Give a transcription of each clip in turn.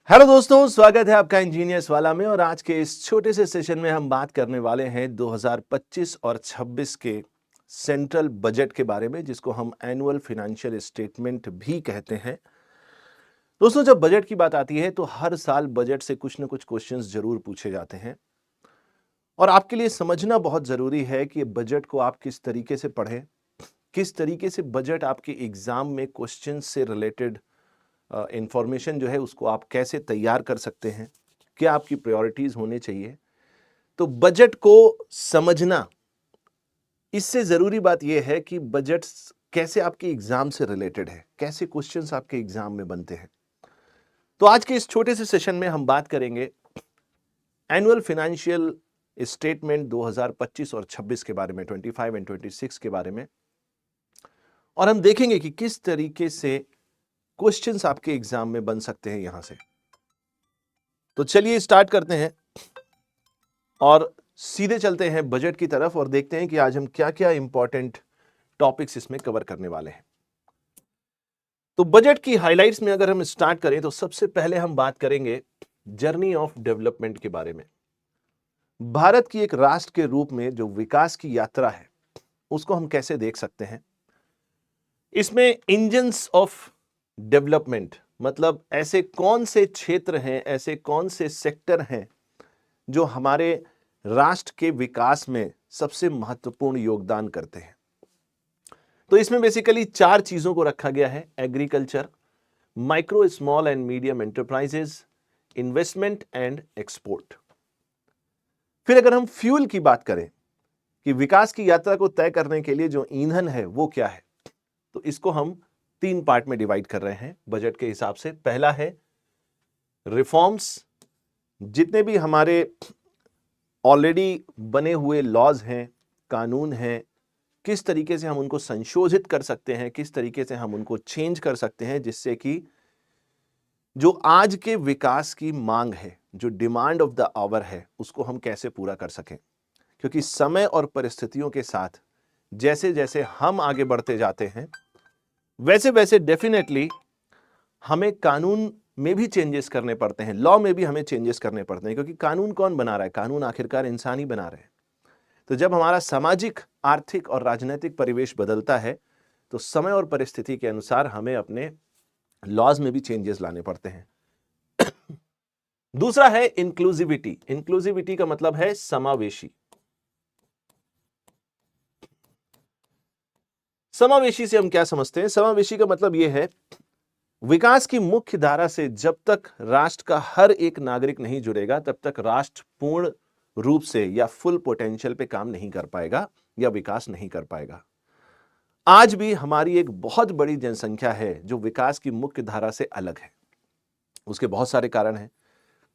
Hello दोस्तों, स्वागत है आपका इंजीनियर्स वाला में। और आज के इस छोटे से सेशन में हम बात करने वाले हैं 2025 और 26 के सेंट्रल बजट के बारे में, जिसको हम एनुअल फाइनेंशियल स्टेटमेंट भी कहते हैं। दोस्तों, जब बजट की बात आती है तो हर साल बजट से कुछ न कुछ क्वेश्चंस जरूर पूछे जाते हैं और आपके लिए समझना बहुत जरूरी है कि बजट को आप किस तरीके से पढ़ें, किस तरीके से बजट आपके एग्जाम में क्वेश्चन से रिलेटेड इंफॉर्मेशन जो है उसको आप कैसे तैयार कर सकते हैं, क्या आपकी प्रायोरिटीज होने चाहिए। तो बजट को समझना, इससे जरूरी बात यह है कि बजट कैसे आपके एग्जाम से रिलेटेड है, कैसे क्वेश्चंस आपके एग्जाम में बनते हैं। तो आज के इस छोटे से सेशन में हम बात करेंगे एनुअल फाइनेंशियल स्टेटमेंट 2025 और 26 के बारे में, 25 एंड 26 के बारे में। और हम देखेंगे कि किस तरीके से क्वेश्चंस आपके एग्जाम में बन सकते हैं यहां से। तो चलिए स्टार्ट करते हैं और सीधे चलते हैं बजट की तरफ और देखते हैं कि आज हम क्या क्या इंपॉर्टेंट टॉपिक्स इसमें कवर करने वाले हैं। तो बजट की हाइलाइट्स में अगर हम स्टार्ट करें तो सबसे पहले हम बात करेंगे जर्नी ऑफ डेवलपमेंट के बारे में। भारत की एक राष्ट्र के रूप में जो विकास की यात्रा है उसको हम कैसे देख सकते हैं। इसमें इंजन्स ऑफ डेवलपमेंट मतलब ऐसे कौन से क्षेत्र हैं, ऐसे कौन से सेक्टर हैं जो हमारे राष्ट्र के विकास में सबसे महत्वपूर्ण योगदान करते हैं। तो इसमें बेसिकली 4 चीजों को रखा गया है: agriculture, micro small and medium enterprises, investment and export. फिर अगर हम फ्यूल की बात करें कि विकास की यात्रा को तय करने के लिए जो ईंधन है वो क्या है, तो इसको हम 3 पार्ट में डिवाइड कर रहे हैं बजट के हिसाब से। पहला है रिफॉर्म्स, जितने भी हमारे ऑलरेडी बने हुए लॉज हैं, कानून हैं, किस तरीके से हम उनको संशोधित कर सकते हैं, किस तरीके से हम उनको चेंज कर सकते हैं, जिससे कि जो आज के विकास की मांग है, जो डिमांड ऑफ द आवर है, उसको हम कैसे पूरा कर सकें। क्योंकि समय और परिस्थितियों के साथ जैसे जैसे हम आगे बढ़ते जाते हैं वैसे वैसे डेफिनेटली हमें कानून में भी चेंजेस करने पड़ते हैं, लॉ में भी हमें चेंजेस करने पड़ते हैं। क्योंकि कानून कौन बना रहा है? कानून आखिरकार इंसान ही बना रहे हैं। तो जब हमारा सामाजिक, आर्थिक और राजनीतिक परिवेश बदलता है तो समय और परिस्थिति के अनुसार हमें अपने लॉज में भी चेंजेस लाने पड़ते हैं। दूसरा है इंक्लूसिविटी। इंक्लूसिविटी का मतलब है समावेशी। समावेशी से हम क्या समझते हैं? समावेशी का मतलब यह है विकास की मुख्य धारा से जब तक राष्ट्र का हर एक नागरिक नहीं जुड़ेगा तब तक राष्ट्र पूर्ण रूप से या फुल पोटेंशियल पे काम नहीं कर पाएगा या विकास नहीं कर पाएगा। आज भी हमारी एक बहुत बड़ी जनसंख्या है जो विकास की मुख्य धारा से अलग है। उसके बहुत सारे कारण हैं।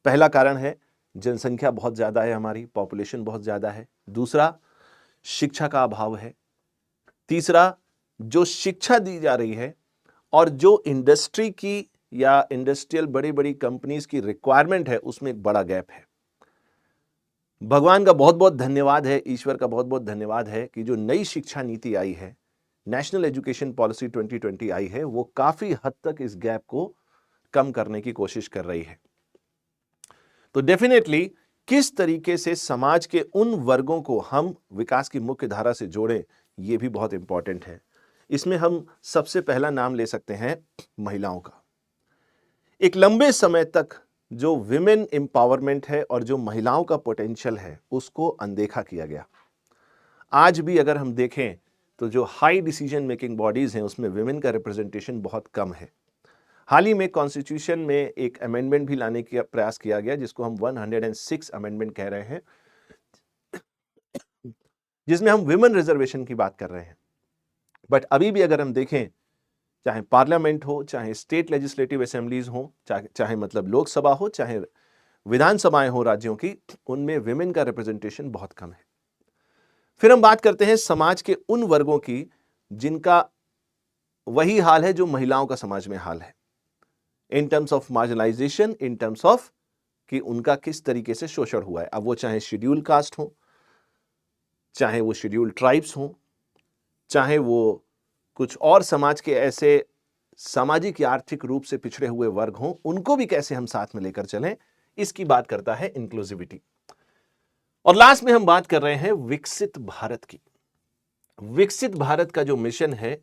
पहला कारण है जनसंख्या बहुत ज्यादा है, हमारी पॉपुलेशन बहुत ज्यादा है। दूसरा, शिक्षा का अभाव है। तीसरा, जो शिक्षा दी जा रही है और जो इंडस्ट्री की या इंडस्ट्रियल बड़ी बड़ी कंपनीज की रिक्वायरमेंट है उसमें एक बड़ा गैप है। भगवान का बहुत बहुत धन्यवाद है, ईश्वर का बहुत बहुत धन्यवाद है कि जो नई शिक्षा नीति आई है, नेशनल एजुकेशन पॉलिसी 2020 आई है, वो काफी हद तक इस गैप को कम करने की कोशिश कर रही है। तो डेफिनेटली किस तरीके से समाज के उन वर्गों को हम विकास की मुख्य धारा से जोड़ें, यह भी बहुत इंपॉर्टेंट है। इसमें हम सबसे पहला नाम ले सकते हैं महिलाओं का। एक लंबे समय तक जो विमेन एम्पावरमेंट है और जो महिलाओं का पोटेंशियल है उसको अनदेखा किया गया। आज भी अगर हम देखें तो जो हाई डिसीजन मेकिंग बॉडीज हैं उसमें विमेन का रिप्रेजेंटेशन बहुत कम है। हाल ही में कॉन्स्टिट्यूशन में एक अमेंडमेंट भी लाने का प्रयास किया गया जिसको हम 106 अमेंडमेंट कह रहे हैं, जिसमें हम विमेन रिजर्वेशन की बात कर रहे हैं। बट अभी भी अगर हम देखें, चाहे पार्लियामेंट हो, चाहे स्टेट लेजिस्लेटिव असेंबलीज हो, चाहे मतलब लोकसभा हो, चाहे विधानसभाएं हो राज्यों की, उनमें विमेन का रिप्रेजेंटेशन बहुत कम है। फिर हम बात करते हैं समाज के उन वर्गों की जिनका वही हाल है जो महिलाओं का समाज में हाल है, in terms of marginalisation, in terms of कि उनका किस तरीके से शोषण हुआ है। अब वो चाहे शेड्यूल कास्ट हो, चाहे वो शेड्यूल ट्राइब्स हो, चाहे वो कुछ और समाज के ऐसे सामाजिक या आर्थिक रूप से पिछड़े हुए वर्ग हों, उनको भी कैसे हम साथ में लेकर चलें, इसकी बात करता है इंक्लूसिविटी। और लास्ट में हम बात कर रहे हैं विकसित भारत की। विकसित भारत का जो मिशन है,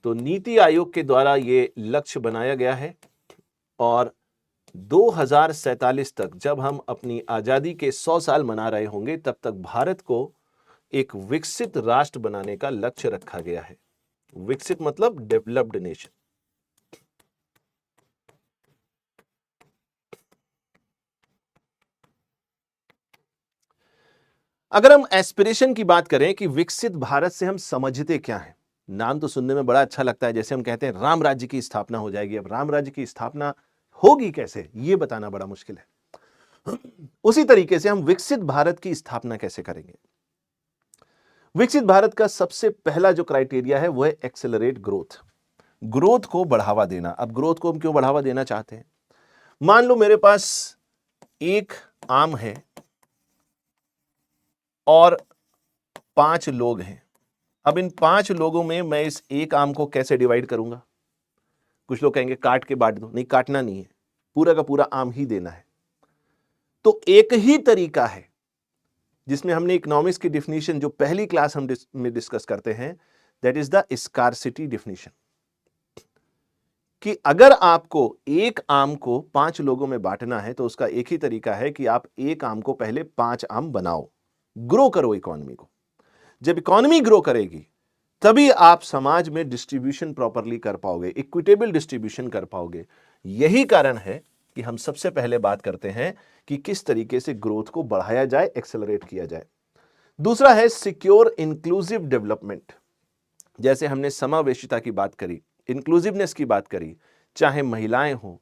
तो नीति आयोग के द्वारा ये लक्ष्य बनाया गया है और 2047 तक जब हम अपनी आजादी के 100 साल मना रहे होंगे, तब तक भारत को एक विकसित राष्ट्र बनाने का लक्ष्य रखा गया है। विकसित मतलब डेवलप्ड नेशन। अगर हम एस्पिरेशन की बात करें कि विकसित भारत से हम समझते क्या हैं, नाम तो सुनने में बड़ा अच्छा लगता है। जैसे हम कहते हैं राम राज्य की स्थापना हो जाएगी। अब राम राज्य की स्थापना होगी कैसे, यह बताना बड़ा मुश्किल है। उसी तरीके से हम विकसित भारत की स्थापना कैसे करेंगे। विकसित भारत का सबसे पहला जो क्राइटेरिया है वो है एक्सेलरेट ग्रोथ। ग्रोथ को बढ़ावा देना। अब ग्रोथ को हम क्यों बढ़ावा देना चाहते हैं? मान लो मेरे पास एक आम है और 5 लोग हैं। अब इन 5 लोगों में मैं इस एक आम को कैसे डिवाइड करूंगा? कुछ लोग कहेंगे काट के बांट दो। नहीं, काटना नहीं है, पूरा का पूरा आम ही देना है। तो एक ही तरीका है जिसमें हमने इकोनॉमिक्स की डिफिनीशन जो पहली क्लास हम में डिस्कस करते हैं, that is the scarcity definition, कि अगर आपको एक आम को 5 लोगों में बांटना है तो उसका एक ही तरीका है कि आप एक आम को पहले 5 आम बनाओ, ग्रो करो इकोनॉमी को। जब इकोनॉमी ग्रो करेगी तभी आप समाज में डिस्ट्रीब्यूशन प्रॉपरली कर पाओगे, इक्विटेबल डिस्ट्रीब्यूशन कर पाओगे। यही कारण है कि हम सबसे पहले बात करते हैं कि किस तरीके से ग्रोथ को बढ़ाया जाए, एक्सेलरेट किया जाए। दूसरा है सिक्योर इंक्लूसिव डेवलपमेंट। जैसे हमने समावेशिता की बात करी, इंक्लूसिवनेस की बात करी, चाहे महिलाएं हो,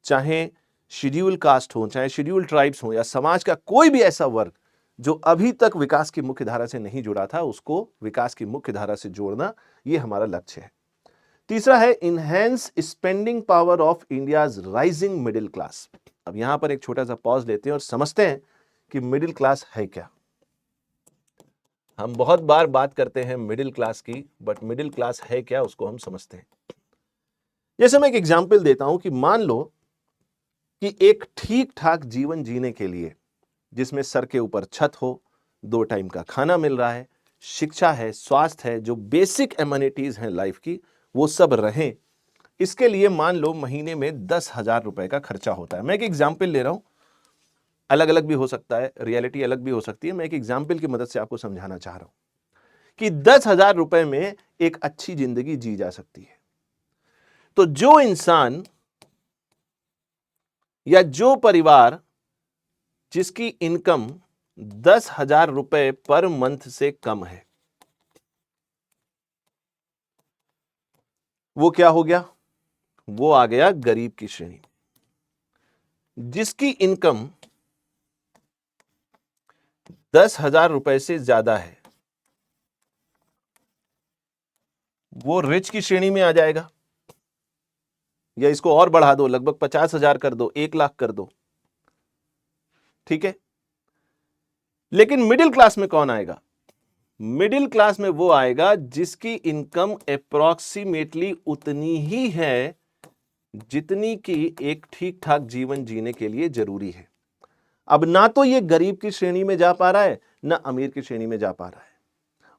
चाहे शेड्यूल कास्ट हो, चाहे शेड्यूल ट्राइब्स हो, या समाज का कोई भी ऐसा वर्ग जो अभी तक विकास की मुख्य धारा से नहीं जुड़ा था, उसको विकास की मुख्य धारा से जोड़ना, यह हमारा लक्ष्य है। तीसरा है enhance spending power of India's rising middle class. अब यहां पर एक छोटा सा पॉज लेते हैं और समझते हैं कि मिडिल क्लास है क्या। हम बहुत बार बात करते हैं मिडिल क्लास की, बट मिडिल क्लास है क्या उसको हम समझते हैं। जैसे मैं एक एग्जांपल देता हूं कि मान लो कि एक ठीक ठाक जीवन जीने के लिए, जिसमें सर के ऊपर छत हो, 2 टाइम का खाना मिल रहा है, शिक्षा है, स्वास्थ्य है, जो बेसिक एमिनिटीज हैं लाइफ की, वो सब रहें, इसके लिए मान लो महीने में 10,000 रुपए का खर्चा होता है। मैं एक एग्जाम्पल ले रहा हूं, अलग अलग भी हो सकता है, रियलिटी अलग भी हो सकती है। मैं एक एग्जाम्पल की मदद से आपको समझाना चाह रहा हूं कि 10,000 रुपए में एक अच्छी जिंदगी जी जा सकती है। तो जो इंसान या जो परिवार जिसकी इनकम 10,000 रुपए पर मंथ से कम है, वो क्या हो गया? वो आ गया गरीब की श्रेणी में। जिसकी इनकम 10,000 रुपए से ज्यादा है, वो रिच की श्रेणी में आ जाएगा। या इसको और बढ़ा दो, लगभग 50,000 कर दो, 1 लाख कर दो, ठीक है। लेकिन मिडिल क्लास में कौन आएगा? मिडिल क्लास में वो आएगा जिसकी इनकम अप्रॉक्सीमेटली उतनी ही है जितनी कि एक ठीक ठाक जीवन जीने के लिए जरूरी है। अब ना तो ये गरीब की श्रेणी में जा पा रहा है, ना अमीर की श्रेणी में जा पा रहा है।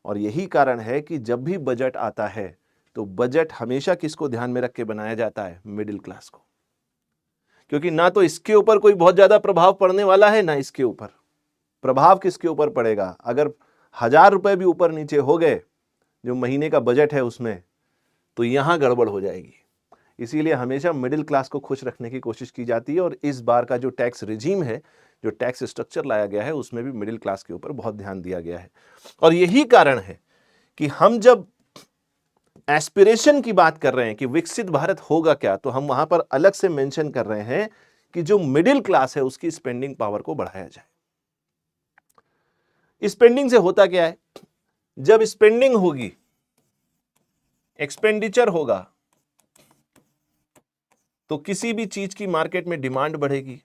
और यही कारण है कि जब भी बजट आता है तो बजट हमेशा किसको ध्यान में रख के बनाया जाता है? मिडिल क्लास को। क्योंकि ना तो इसके ऊपर कोई बहुत ज्यादा प्रभाव पड़ने वाला है, ना इसके ऊपर। प्रभाव किसके ऊपर पड़ेगा? अगर 1,000 रुपए भी ऊपर नीचे हो गए जो महीने का बजट है उसमें, तो यहां गड़बड़ हो जाएगी। इसीलिए हमेशा मिडिल क्लास को खुश रखने की कोशिश की जाती है। और इस बार का जो टैक्स रिजीम है, जो टैक्स स्ट्रक्चर लाया गया है, उसमें भी मिडिल क्लास के ऊपर बहुत ध्यान दिया गया है। और यही कारण है कि हम जब एस्पिरेशन की बात कर रहे हैं कि विकसित भारत होगा क्या, तो हम वहां पर अलग से मेंशन कर रहे हैं कि जो मिडिल क्लास है उसकी स्पेंडिंग पावर को बढ़ाया जाए। स्पेंडिंग से होता क्या है? जब स्पेंडिंग होगी, एक्सपेंडिचर होगा, तो किसी भी चीज की मार्केट में डिमांड बढ़ेगी।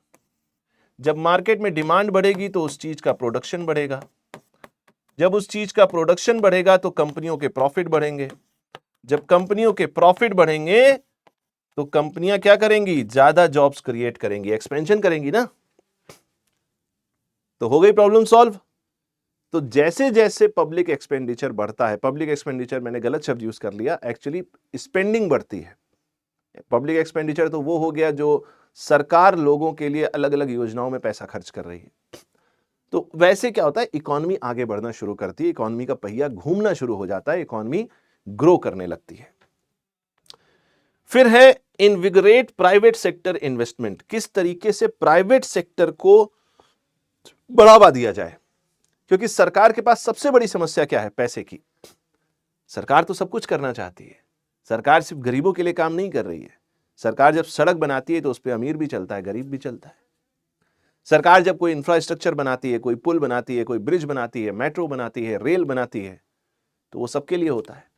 जब मार्केट में डिमांड बढ़ेगी तो उस चीज का प्रोडक्शन बढ़ेगा। जब उस चीज का प्रोडक्शन बढ़ेगा तो कंपनियों के प्रॉफिट बढ़ेंगे। जब कंपनियों के प्रॉफिट बढ़ेंगे तो कंपनियां क्या करेंगी, ज्यादा जॉब्स क्रिएट करेंगी, एक्सपेंशन करेंगी ना, तो हो गई प्रॉब्लम सॉल्व। तो जैसे जैसे पब्लिक एक्सपेंडिचर बढ़ता है, पब्लिक एक्सपेंडिचर मैंने गलत शब्द यूज कर लिया, एक्चुअली स्पेंडिंग बढ़ती है। पब्लिक एक्सपेंडिचर तो वो हो गया जो सरकार लोगों के लिए अलग अलग योजनाओं में पैसा खर्च कर रही है। तो वैसे क्या होता है, इकोनॉमी आगे बढ़ना शुरू करती है, इकोनॉमी का पहिया घूमना शुरू हो जाता है, इकोनॉमी ग्रो करने लगती है। फिर है इनविगरेट प्राइवेट सेक्टर इन्वेस्टमेंट, किस तरीके से प्राइवेट सेक्टर को बढ़ावा दिया जाए, क्योंकि सरकार के पास सबसे बड़ी समस्या क्या है, पैसे की। सरकार तो सब कुछ करना चाहती है, सरकार सिर्फ गरीबों के लिए काम नहीं कर रही है। सरकार जब सड़क बनाती है तो उस पर अमीर भी चलता है, गरीब भी चलता है। सरकार जब कोई इंफ्रास्ट्रक्चर बनाती है, कोई पुल बनाती है, कोई ब्रिज बनाती है, मेट्रो बनाती है, रेल बनाती है, तो वो सबके लिए होता है।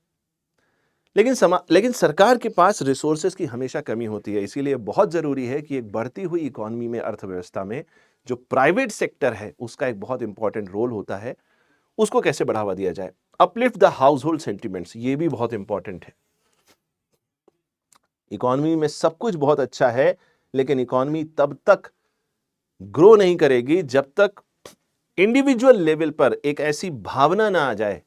लेकिन सरकार के पास रिसोर्सेज की हमेशा कमी होती है, इसीलिए बहुत जरूरी है कि एक बढ़ती हुई इकोनॉमी में, अर्थव्यवस्था में जो प्राइवेट सेक्टर है उसका एक बहुत इंपॉर्टेंट रोल होता है, उसको कैसे बढ़ावा दिया जाए। Uplift the house hold sentiments, ये भी बहुत इंपॉर्टेंट है। इकोनॉमी में सब कुछ बहुत अच्छा है, लेकिन इकोनॉमी तब तक ग्रो नहीं करेगी जब तक इंडिविजुअल लेवल पर एक ऐसी भावना ना आ जाए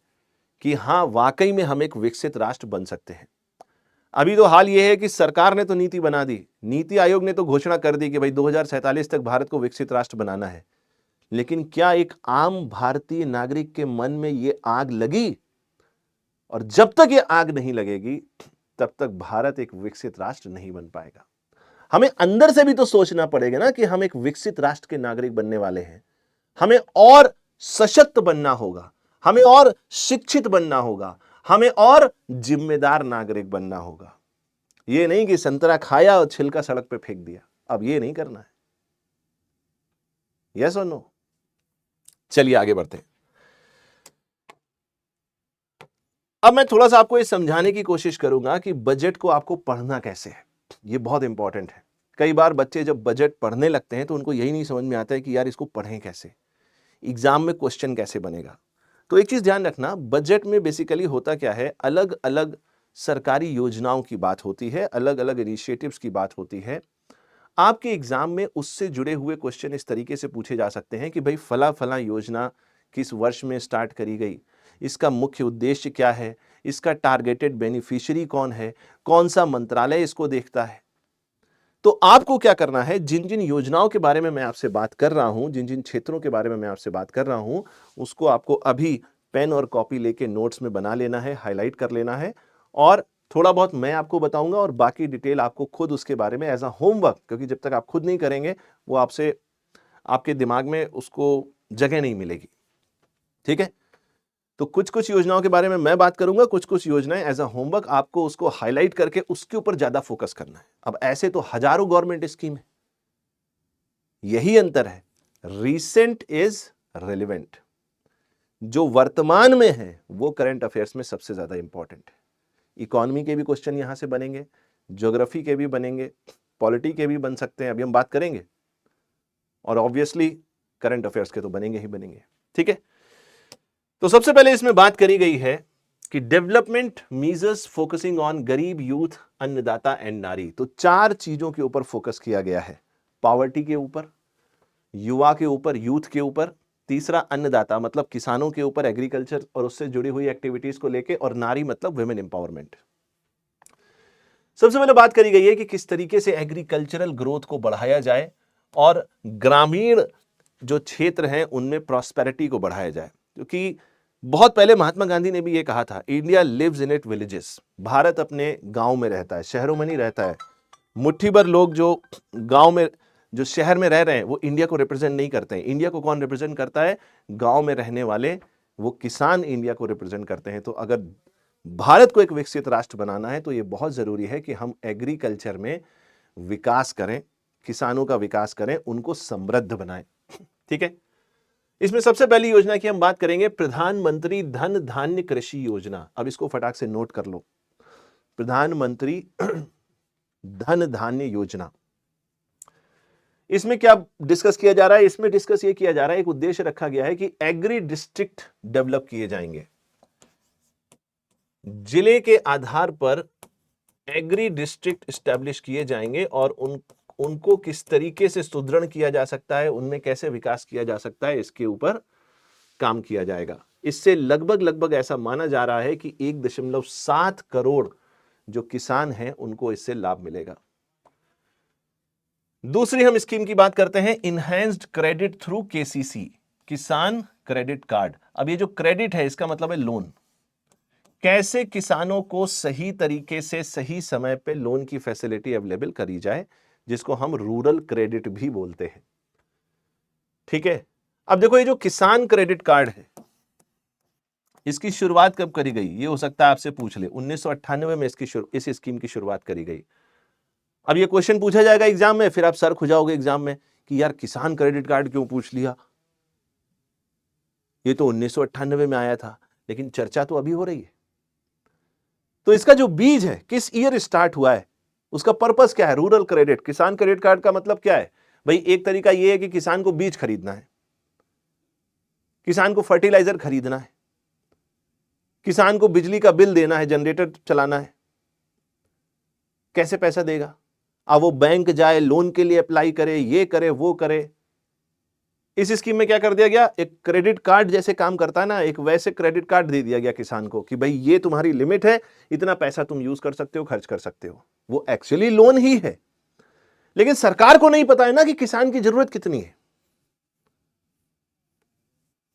कि हां वाकई में हम एक विकसित राष्ट्र बन सकते हैं। अभी तो हाल यह है कि सरकार ने तो नीति बना दी, नीति आयोग ने तो घोषणा कर दी कि भाई 2047 तक भारत को विकसित राष्ट्र बनाना है, लेकिन क्या एक आम भारतीय नागरिक के मन में यह आग लगी? और जब तक यह आग नहीं लगेगी तब तक भारत एक विकसित राष्ट्र नहीं बन पाएगा। हमें अंदर से भी तो सोचना पड़ेगा ना कि हम एक विकसित राष्ट्र के नागरिक बनने वाले हैं। हमें और सशक्त बनना होगा, हमें और शिक्षित बनना होगा, हमें और जिम्मेदार नागरिक बनना होगा। यह नहीं कि संतरा खाया और छिलका सड़क पे फेंक दिया, अब यह नहीं करना है। यस और नो? चलिए आगे बढ़ते हैं। अब मैं थोड़ा सा आपको यह समझाने की कोशिश करूंगा कि बजट को आपको पढ़ना कैसे है। यह बहुत इंपॉर्टेंट है। कई बार बच्चे जब बजट पढ़ने लगते हैं तो उनको यही नहीं समझ में आता है कि यार इसको पढ़ें कैसे, एग्जाम में क्वेश्चन कैसे बनेगा। तो एक चीज ध्यान रखना, बजट में बेसिकली होता क्या है, अलग अलग सरकारी योजनाओं की बात होती है, अलग अलग इनिशिएटिव्स की बात होती है। आपके एग्जाम में उससे जुड़े हुए क्वेश्चन इस तरीके से पूछे जा सकते हैं कि भाई फला फला योजना किस वर्ष में स्टार्ट करी गई, इसका मुख्य उद्देश्य क्या है, इसका टारगेटेड बेनिफिशियरी कौन है, कौन सा मंत्रालय इसको देखता है। तो आपको क्या करना है, जिन जिन योजनाओं के बारे में मैं आपसे बात कर रहा हूं, जिन जिन क्षेत्रों के बारे में मैं आपसे बात कर रहा हूं, उसको आपको अभी पेन और कॉपी लेके नोट्स में बना लेना है, हाईलाइट कर लेना है, और थोड़ा बहुत मैं आपको बताऊंगा और बाकी डिटेल आपको खुद उसके बारे में एज अ होमवर्क, क्योंकि जब तक आप खुद नहीं करेंगे वो आपसे, आपके दिमाग में उसको जगह नहीं मिलेगी। ठीक है? तो कुछ कुछ योजनाओं के बारे में मैं बात करूंगा, कुछ कुछ योजनाएं एज अ होमवर्क आपको उसको हाईलाइट करके उसके ऊपर ज्यादा फोकस करना है। अब ऐसे तो हजारों गवर्नमेंट स्कीम है, यही अंतर है, रीसेंट इज रेलिवेंट। जो वर्तमान में है वो करंट अफेयर्स में सबसे ज्यादा इंपॉर्टेंट है। इकोनॉमी के भी क्वेश्चन यहां से बनेंगे, ज्योग्राफी के भी बनेंगे, पॉलिटी के भी बन सकते हैं, अभी हम बात करेंगे, और ऑब्वियसली करंट अफेयर्स के तो बनेंगे ही बनेंगे। ठीक है? तो सबसे पहले इसमें बात करी गई है कि डेवलपमेंट मीजर्स फोकसिंग ऑन गरीब, यूथ, अन्नदाता एंड नारी। तो चार चीजों के ऊपर फोकस किया गया है, पॉवर्टी के ऊपर, युवा के ऊपर, यूथ के ऊपर, तीसरा अन्नदाता मतलब किसानों के ऊपर, एग्रीकल्चर और उससे जुड़ी हुई एक्टिविटीज को लेके, और नारी मतलब वुमेन एम्पावरमेंट। सबसे पहले बात करी गई है कि किस तरीके से एग्रीकल्चरल ग्रोथ को बढ़ाया जाए और ग्रामीण जो क्षेत्र हैं उनमें प्रॉस्पेरिटी को बढ़ाया जाए। क्योंकि बहुत पहले महात्मा गांधी ने भी ये कहा था, India lives in it villages. भारत अपने गांव में रहता है, शहरों में नहीं रहता है। मुट्ठी भर लोग जो गांव में, जो शहर में रह रहे हैं, वो इंडिया को रिप्रेजेंट नहीं करते हैं। इंडिया को कौन रिप्रेजेंट करता है? गांव में रहने वाले वो किसान इंडिया को रिप्रेजेंट करते हैं। तो अगर भारत को एक विकसित राष्ट्र बनाना है तो यह बहुत जरूरी है कि हम एग्रीकल्चर में विकास करें, किसानों का विकास करें, उनको समृद्ध बनाएं। ठीक है? इसमें सबसे पहली योजना की हम बात करेंगे, प्रधानमंत्री धन धान्य कृषि योजना। अब इसको फटाक से नोट कर लो, प्रधानमंत्री धन धान्य योजना। इसमें क्या डिस्कस किया जा रहा है? इसमें डिस्कस ये किया जा रहा है, एक उद्देश्य रखा गया है कि एग्री डिस्ट्रिक्ट डेवलप किए जाएंगे। जिले के आधार पर एग्री डिस्ट्रिक्ट स्टैब्लिश किए जाएंगे और उनको किस तरीके से सुदृढ़ किया जा सकता है, उनमें कैसे विकास किया जा सकता है, इसके ऊपर काम किया जाएगा। इससे लगभग ऐसा माना जा रहा है कि 1.7 करोड़ जो किसान हैं उनको इससे लाभ मिलेगा। दूसरी हम स्कीम की बात करते हैं, इनहैंस्ड क्रेडिट थ्रू केसीसी, किसान क्रेडिट कार्ड। अब ये जो क्रेडिट है इसका मतलब है लोन। कैसे किसानों को सही तरीके से सही समय पे लोन की फैसिलिटी अवेलेबल करी जाए, जिसको हम रूरल क्रेडिट भी बोलते हैं। ठीक है, अब देखो ये जो किसान क्रेडिट कार्ड है इसकी शुरुआत कब करी गई, ये हो सकता है आपसे पूछ ले। 1998 में इस स्कीम की शुरुआत करी गई। अब ये क्वेश्चन पूछा जाएगा एग्जाम में, फिर आप सर खुजाओगे एग्जाम में कि यार किसान क्रेडिट कार्ड क्यों पूछ लिया, ये तो 1998 में आया था, लेकिन चर्चा तो अभी हो रही है। तो इसका जो बीज है, किस ईयर स्टार्ट हुआ है, उसका पर्पस क्या है, रूरल क्रेडिट। किसान क्रेडिट कार्ड का मतलब क्या है भाई, एक तरीका यह है कि किसान को बीज खरीदना है, किसान को फर्टिलाइजर खरीदना है, किसान को बिजली का बिल देना है, जनरेटर चलाना है। कैसे पैसा देगा, अब वो बैंक जाए, लोन के लिए अप्लाई करे, ये करे वो करे। इस स्कीम में क्या कर दिया गया, एक क्रेडिट कार्ड जैसे काम करता है ना, एक वैसे क्रेडिट कार्ड दे दिया गया किसान को कि भाई ये तुम्हारी लिमिट है, इतना पैसा तुम यूज कर सकते हो, खर्च कर सकते हो। वो एक्चुअली लोन ही है, लेकिन सरकार को नहीं पता है ना कि किसान की जरूरत कितनी है।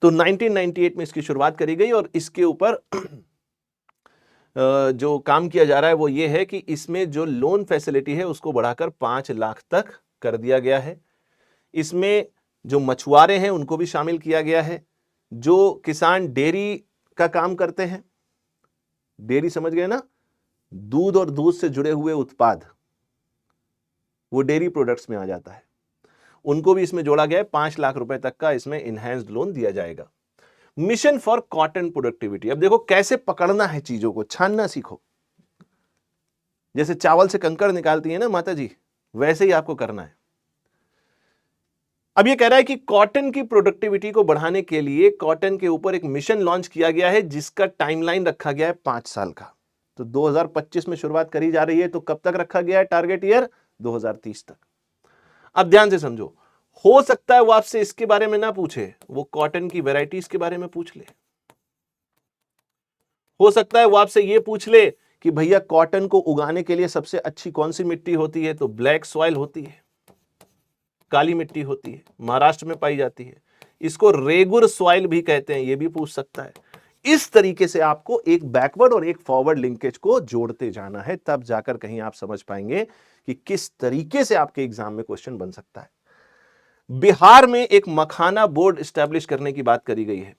तो 1998 में इसकी शुरुआत करी गई और इसके ऊपर जो काम किया जा रहा है वो ये है कि इसमें जो लोन फैसिलिटी है उसको बढ़ाकर 5 लाख तक कर दिया गया है। इसमें जो मछुआरे हैं उनको भी शामिल किया गया है, जो किसान डेयरी का काम करते हैं, डेयरी समझ गए ना, दूध और दूध से जुड़े हुए उत्पाद, वो डेयरी प्रोडक्ट्स में आ जाता है, उनको भी इसमें जोड़ा गया है। 5 लाख रुपए तक का इसमें इनहैंस्ड लोन दिया जाएगा। मिशन फॉर कॉटन प्रोडक्टिविटी, अब देखो कैसे पकड़ना है चीजों को, छानना सीखो। जैसे चावल से कंकड़ निकालती है ना माता जी, वैसे ही आपको करना है। अब ये कह रहा है कि कॉटन की प्रोडक्टिविटी को बढ़ाने के लिए कॉटन के ऊपर एक मिशन लॉन्च किया गया है, जिसका टाइमलाइन रखा गया है 5 साल का। तो 2025 में शुरुआत करी जा रही है, तो कब तक रखा गया है टारगेट ईयर, 2030 तक। अब ध्यान से समझो, हो सकता है वो आपसे इसके बारे में ना पूछे, वो कॉटन की वैरायटीज के बारे में पूछ ले। हो सकता है वो आपसे ये पूछ ले कि भैया कॉटन को उगाने के लिए सबसे अच्छी कौन सी मिट्टी होती है, तो ब्लैक सॉइल होती है, काली मिट्टी होती है, महाराष्ट्र में पाई जाती है, इसको रेगुर सॉइल भी कहते हैं, ये भी पूछ सकता है। इस तरीके से आपको एक बैकवर्ड और एक फॉरवर्ड लिंकेज को जोड़ते जाना है, तब जाकर कहीं आप समझ पाएंगे कि किस तरीके से आपके एग्जाम में क्वेश्चन बन सकता है। बिहार में एक मखाना बोर्ड स्टैब्लिश करने की बात करी गई है।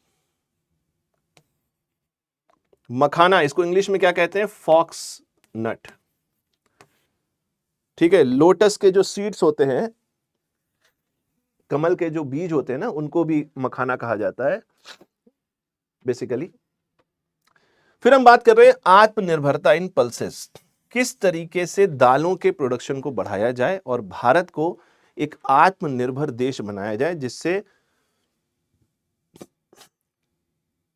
मखाना, इसको इंग्लिश में क्या कहते हैं, फॉक्स नट। ठीक है, लोटस के जो सीड्स होते हैं, कमल के जो बीज होते हैं ना, उनको भी मखाना कहा जाता है बेसिकली। फिर हम बात कर रहे हैं आत्मनिर्भरता इन पल्सेस, किस तरीके से दालों के प्रोडक्शन को बढ़ाया जाए और भारत को एक आत्मनिर्भर देश बनाया जाए, जिससे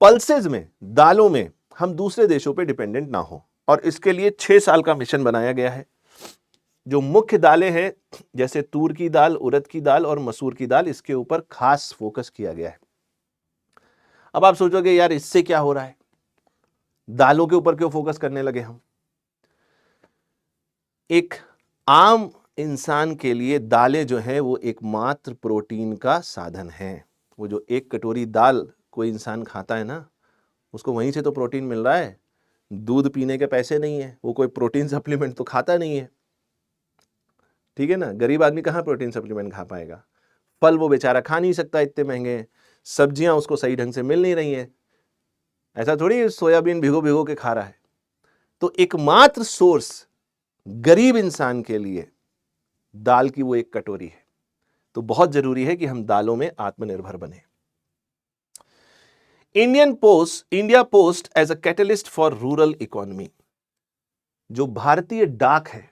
पल्सेस में, दालों में हम दूसरे देशों पे डिपेंडेंट ना हो। और इसके लिए 6 साल का मिशन बनाया गया है। जो मुख्य दालें हैं, जैसे तूर की दाल, उड़द की दाल और मसूर की दाल, इसके ऊपर खास फोकस किया गया है। अब आप सोचोगे यार इससे क्या हो रहा है, दालों के ऊपर क्यों फोकस करने लगे हम। एक आम इंसान के लिए दालें जो है वो एकमात्र प्रोटीन का साधन है। वो जो एक कटोरी दाल कोई इंसान खाता है ना, उसको वहीं से तो प्रोटीन मिल रहा है, दूध पीने के पैसे नहीं है, वो कोई प्रोटीन सप्लीमेंट तो खाता नहीं है। ठीक है ना, गरीब आदमी कहाँ प्रोटीन सप्लीमेंट खा पाएगा, फल वो बेचारा खा नहीं सकता, इतने महंगे, सब्जियां उसको सही ढंग से मिल नहीं रही हैं, ऐसा थोड़ी सोयाबीन भिगो भिगो के खा रहा है। तो एकमात्र सोर्स गरीब इंसान के लिए दाल की वो एक कटोरी है। तो बहुत जरूरी है कि हम दालों में आत्मनिर्भर बने। India post as a catalyst for rural economy, जो भारतीय डाक है,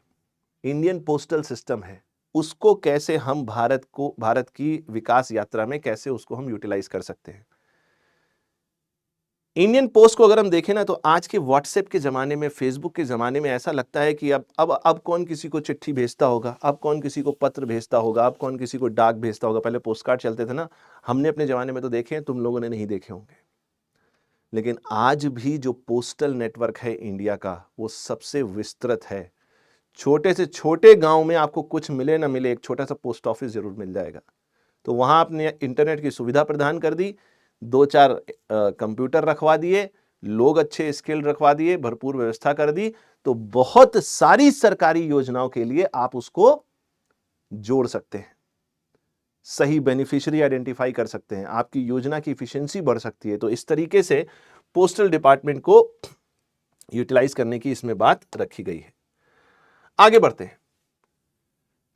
इंडियन पोस्टल सिस्टम है, उसको कैसे हम भारत की विकास यात्रा में कैसे उसको हम यूटिलाइज कर सकते हैं। इंडियन पोस्ट को अगर हम देखें ना तो आज के व्हाट्सएप के ज़माने में, फेसबुक के ज़माने में ऐसा लगता है कि अब कौन किसी को चिट्ठी भेजता होगा, अब कौन किसी को पत्र भेजता होगा, अब कौन किसी को डाक भेजता होगा। पहले पोस्ट कार्ड चलते थे ना, हमने अपने ज़माने में तो देखे हैं, तुम लोगों ने नहीं देखे होंगे। लेकिन आज भी जो पोस्टल नेटवर्क है इंडिया का, वो सबसे विस्तृत है। छोटे से छोटे गांव में आपको कुछ मिले ना मिले, एक छोटा सा पोस्ट ऑफिस जरूर मिल जाएगा। तो वहां आपने इंटरनेट की सुविधा प्रदान कर दी, 2-4 कंप्यूटर रखवा दिए, लोग अच्छे स्किल रखवा दिए, भरपूर व्यवस्था कर दी, तो बहुत सारी सरकारी योजनाओं के लिए आप उसको जोड़ सकते हैं, सही बेनिफिशियरी आइडेंटिफाई कर सकते हैं, आपकी योजना की इफिशियंसी बढ़ सकती है। तो इस तरीके से पोस्टल डिपार्टमेंट को यूटिलाइज करने की इसमें बात रखी गई है। आगे बढ़ते हैं,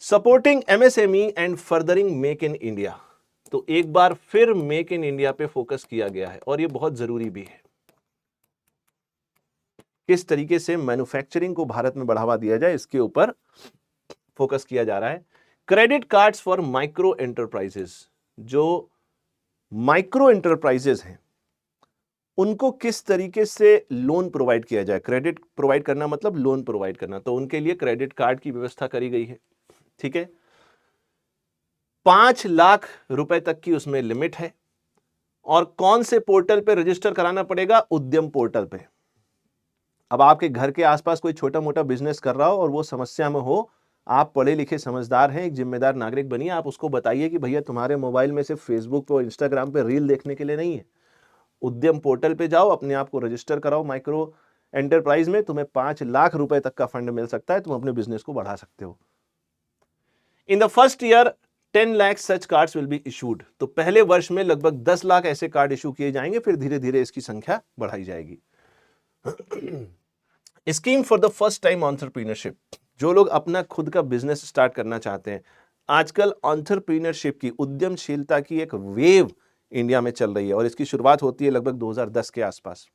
supporting MSME and furthering make in India. तो एक बार फिर मेक इन इंडिया पे फोकस किया गया है और ये बहुत जरूरी भी है। किस तरीके से मैन्युफैक्चरिंग को भारत में बढ़ावा दिया जाए, इसके ऊपर फोकस किया जा रहा है। Credit cards for micro enterprises, जो माइक्रो एंटरप्राइजेस हैं उनको किस तरीके से लोन प्रोवाइड किया जाए। क्रेडिट प्रोवाइड करना मतलब लोन प्रोवाइड करना, तो उनके लिए क्रेडिट कार्ड की व्यवस्था करी गई है। ठीक है, 5 लाख रुपए तक की उसमें लिमिट है। और कौन से पोर्टल पे रजिस्टर कराना पड़ेगा? उद्यम पोर्टल पे। अब आपके घर के आसपास कोई छोटा मोटा बिजनेस कर रहा हो और वो समस्या में हो, आप पढ़े लिखे समझदार हैं, एक जिम्मेदार नागरिक बनिए, आप उसको बताइए कि भैया तुम्हारे मोबाइल में सिर्फ फेसबुक और इंस्टाग्राम पे रील देखने के लिए नहीं है, उद्यम पोर्टल पे जाओ, अपने आप को रजिस्टर कराओ माइक्रो एंटरप्राइज में, तुम्हें 5 लाख रुपए तक का फंड मिल सकता है, तुम अपने बिजनेस को बढ़ा सकते हो। In the first year 10 lakh such cards will be issued. तो पहले वर्ष में लगभग 10 लाख ऐसे कार्ड इशू किए जाएंगे, फिर धीरे धीरे इसकी संख्या बढ़ाई जाएगी। Scheme for the first time entrepreneurship, जो लोग अपना खुद का बिजनेस स्टार्ट करना चाहते हैं। आजकल एंटरप्रेन्योरशिप की, उद्यमशीलता की एक वेव इंडिया में चल रही है और इसकी शुरुआत होती है लगभग 2010 के आसपास।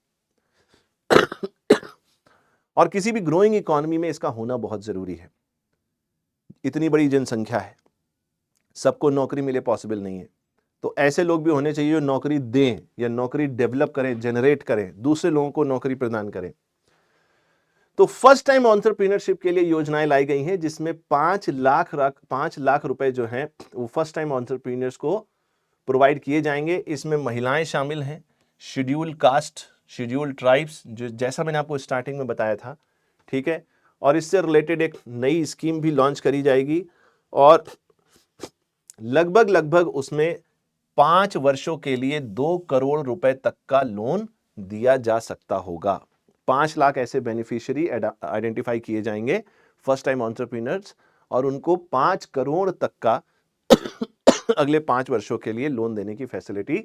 और किसी भी ग्रोइंग इकोनॉमी में इसका होना बहुत जरूरी है। इतनी बड़ी जनसंख्या है, सबको नौकरी मिले पॉसिबल नहीं है, तो ऐसे लोग भी होने चाहिए जो नौकरी दें या नौकरी डेवलप करें, जनरेट करें, दूसरे लोगों को नौकरी प्रदान करें। तो फर्स्ट टाइम एंटरप्रेन्योरशिप के लिए योजनाएं लाई गई हैं, जिसमें 5 लाख रुपए जो हैं वो फर्स्ट टाइम एंटरप्रेन्योर्स को प्रोवाइड किए जाएंगे। इसमें महिलाएं शामिल हैं, शेड्यूल कास्ट, शेड्यूल ट्राइब्स, जो जैसा मैंने आपको स्टार्टिंग में बताया था। ठीक है, और इससे रिलेटेड एक नई स्कीम भी लॉन्च करी जाएगी और लगभग उसमें 5 वर्षों के लिए 2 करोड़ रुपए तक का लोन दिया जा सकता होगा। 5 लाख ऐसे बेनिफिशियरी आइडेंटिफाई किए जाएंगे फर्स्ट टाइम एंटरप्रेन्योर्स, और उनको 5 करोड़ तक का अगले 5 वर्षों के लिए लोन देने की फैसिलिटी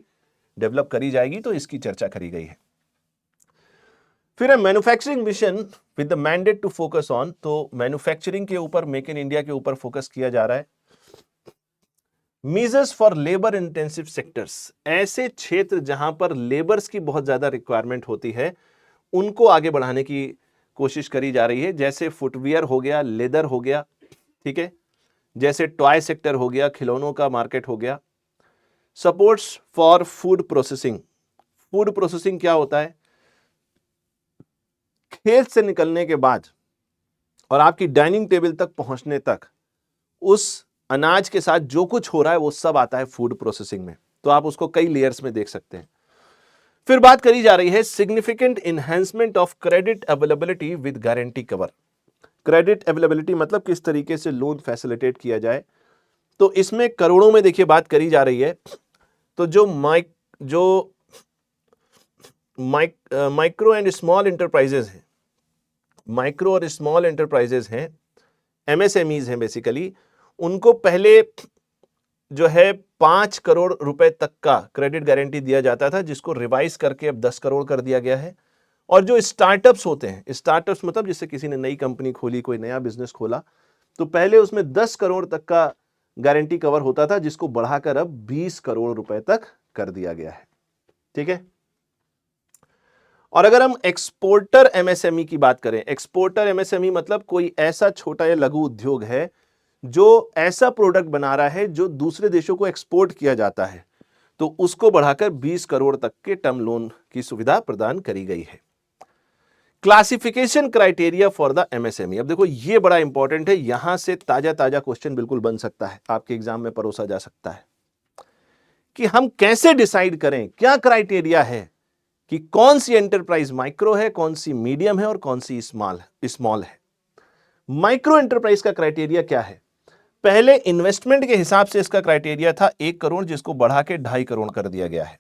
डेवलप करी जाएगी। तो इसकी चर्चा करी गई है। फिर है manufacturing mission with the mandate to focus on, तो मैन्युफैक्चरिंग के ऊपर, मेक इन इंडिया के ऊपर फोकस किया जा रहा है। Measures for labour intensive sectors, ऐसे क्षेत्र जहां पर लेबर्स की बहुत ज्यादा रिक्वायरमेंट होती है, उनको आगे बढ़ाने की कोशिश करी जा रही है। जैसे फुटवियर हो गया, लेदर हो गया, ठीक है, जैसे टॉय सेक्टर हो गया, खिलौनों का मार्केट हो गया। Supports for food processing, food processing क्या होता है? खेत से निकलने के बाद और आपकी डाइनिंग टेबल तक पहुंचने तक उस अनाज के साथ जो कुछ हो रहा है वो सब आता है फूड प्रोसेसिंग में। तो आप उसको कई लेयर्स में देख सकते हैं। फिर बात करी जा रही है significant enhancement of credit availability with guarantee cover. Credit availability मतलब किस तरीके से लोन फैसिलिटेट किया जाए। तो इसमें करोड़ों में देखिए बात करी जा रही है। तो जो माइक्रो एंड स्मॉल एंटरप्राइजेज हैं, माइक्रो और स्मॉल एंटरप्राइजेज हैं, एमएसएमईज हैं बेसिकली, उनको पहले जो है 5 करोड़ रुपए तक का क्रेडिट गारंटी दिया जाता था, जिसको रिवाइज करके अब 10 करोड़ कर दिया गया है। और जो स्टार्टअप्स होते हैं, स्टार्टअप्स मतलब जिससे किसी ने नई कंपनी खोली, कोई नया बिजनेस खोला, तो पहले उसमें 10 करोड़ तक का गारंटी कवर होता था, जिसको बढ़ाकर अब 20 करोड़ रुपए तक कर दिया गया है। ठीक है, और अगर हम एक्सपोर्टर एमएसएमई की बात करें, एक्सपोर्टर एमएसएमई मतलब कोई ऐसा छोटा या लघु उद्योग है जो ऐसा प्रोडक्ट बना रहा है जो दूसरे देशों को एक्सपोर्ट किया जाता है। तो उसको बढ़ाकर 20 करोड़ तक के टर्म लोन की सुविधा प्रदान करी गई है। Classification criteria for the MSME, अब देखो ये बड़ा इंपॉर्टेंट है, यहां से ताजा ताजा क्वेश्चन बिल्कुल बन सकता है, आपके एग्जाम में परोसा जा सकता है कि हम कैसे डिसाइड करें, क्या क्राइटेरिया है कि कौन सी एंटरप्राइज माइक्रो है, कौन सी मीडियम है और कौन सी स्मॉल है। माइक्रो एंटरप्राइज का क्राइटेरिया क्या है? पहले इन्वेस्टमेंट के हिसाब से इसका क्राइटेरिया था 1 करोड़, जिसको बढ़ा के 2.5 करोड़ कर दिया गया है।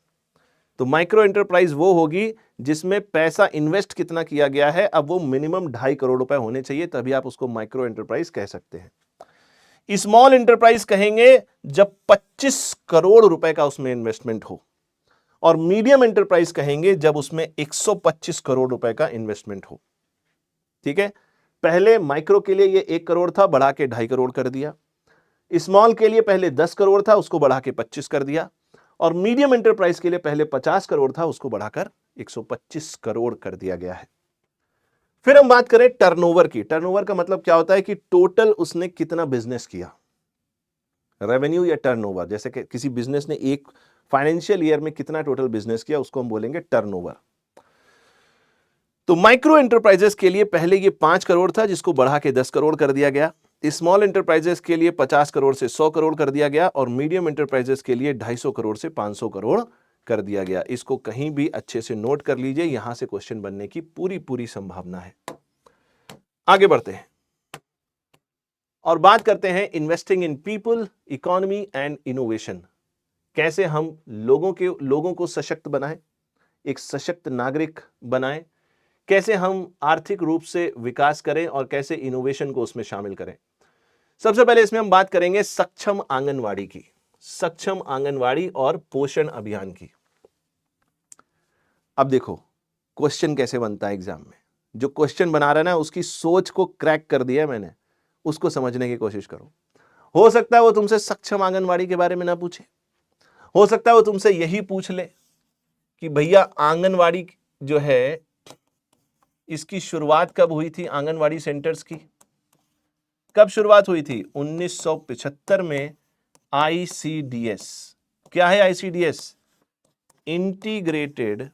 तो माइक्रो एंटरप्राइज वो होगी जिसमें पैसा इन्वेस्ट कितना किया गया है, अब वो मिनिमम 2.5 करोड़ रुपए होने चाहिए, तभी आप उसको माइक्रो एंटरप्राइज कह सकते हैं। स्मॉल एंटरप्राइज कहेंगे जब 25 करोड़ रुपए का उसमें इन्वेस्टमेंट हो, और मीडियम एंटरप्राइज कहेंगे जब उसमें 125 करोड़ रुपए का इन्वेस्टमेंट हो। ठीक है, पहले माइक्रो के लिए ये 1 करोड़ था, बढ़ा के 2.5 करोड़ कर दिया। स्मॉल के लिए पहले 10 करोड़ था, उसको बढ़ा के 25 कर दिया। और मीडियम एंटरप्राइज के लिए पहले 50 करोड़ था, उसको बढ़ाकर 125 करोड़ कर दिया गया है। फिर हम बात करें टर्नओवर की। टर्नओवर का मतलब क्या होता है कि टोटल उसने कितना बिजनेस किया, रेवेन्यू या टर्नओवर। जैसे कि किसी बिजनेस ने एक फाइनेंशियल ईयर में कितना टोटल बिजनेस किया, उसको हम बोलेंगे टर्नओवर। तो माइक्रो एंटरप्राइजेस के लिए पहले ये 5 करोड़ था, जिसको बढ़ा के 10 करोड़ कर दिया गया। स्मॉल एंटरप्राइजेस के लिए 50 करोड़ से 100 करोड़ कर दिया गया, और मीडियम एंटरप्राइजेस के लिए 250 करोड़ से 500 करोड़ कर दिया गया। इसको कहीं भी अच्छे से नोट कर लीजिए, यहां से क्वेश्चन बनने की पूरी पूरी संभावना है। आगे बढ़ते हैं और बात करते हैं investing in people, economy and innovation. कैसे हम लोगों को सशक्त बनाएं, एक सशक्त नागरिक बनाएं, कैसे हम आर्थिक रूप से विकास करें और कैसे इनोवेशन को उसमें शामिल करें। सबसे पहले इसमें हम बात करेंगे सक्षम आंगनवाड़ी की, सक्षम आंगनवाड़ी और पोषण अभियान की। अब देखो क्वेश्चन कैसे बनता है एग्जाम में। जो क्वेश्चन बना रहा है ना, उसकी सोच को क्रैक कर दिया मैंने, उसको समझने की कोशिश करो। हो सकता है वो तुमसे सक्षम आंगनवाड़ी के बारे में ना पूछे, हो सकता है वो तुमसे यही पूछ ले कि भैया आंगनवाड़ी जो है इसकी शुरुआत कब हुई थी, आंगनवाड़ी सेंटर्स की कब शुरुआत हुई थी? 1975 में आईसीडीएस। क्या है ICDS? Integrated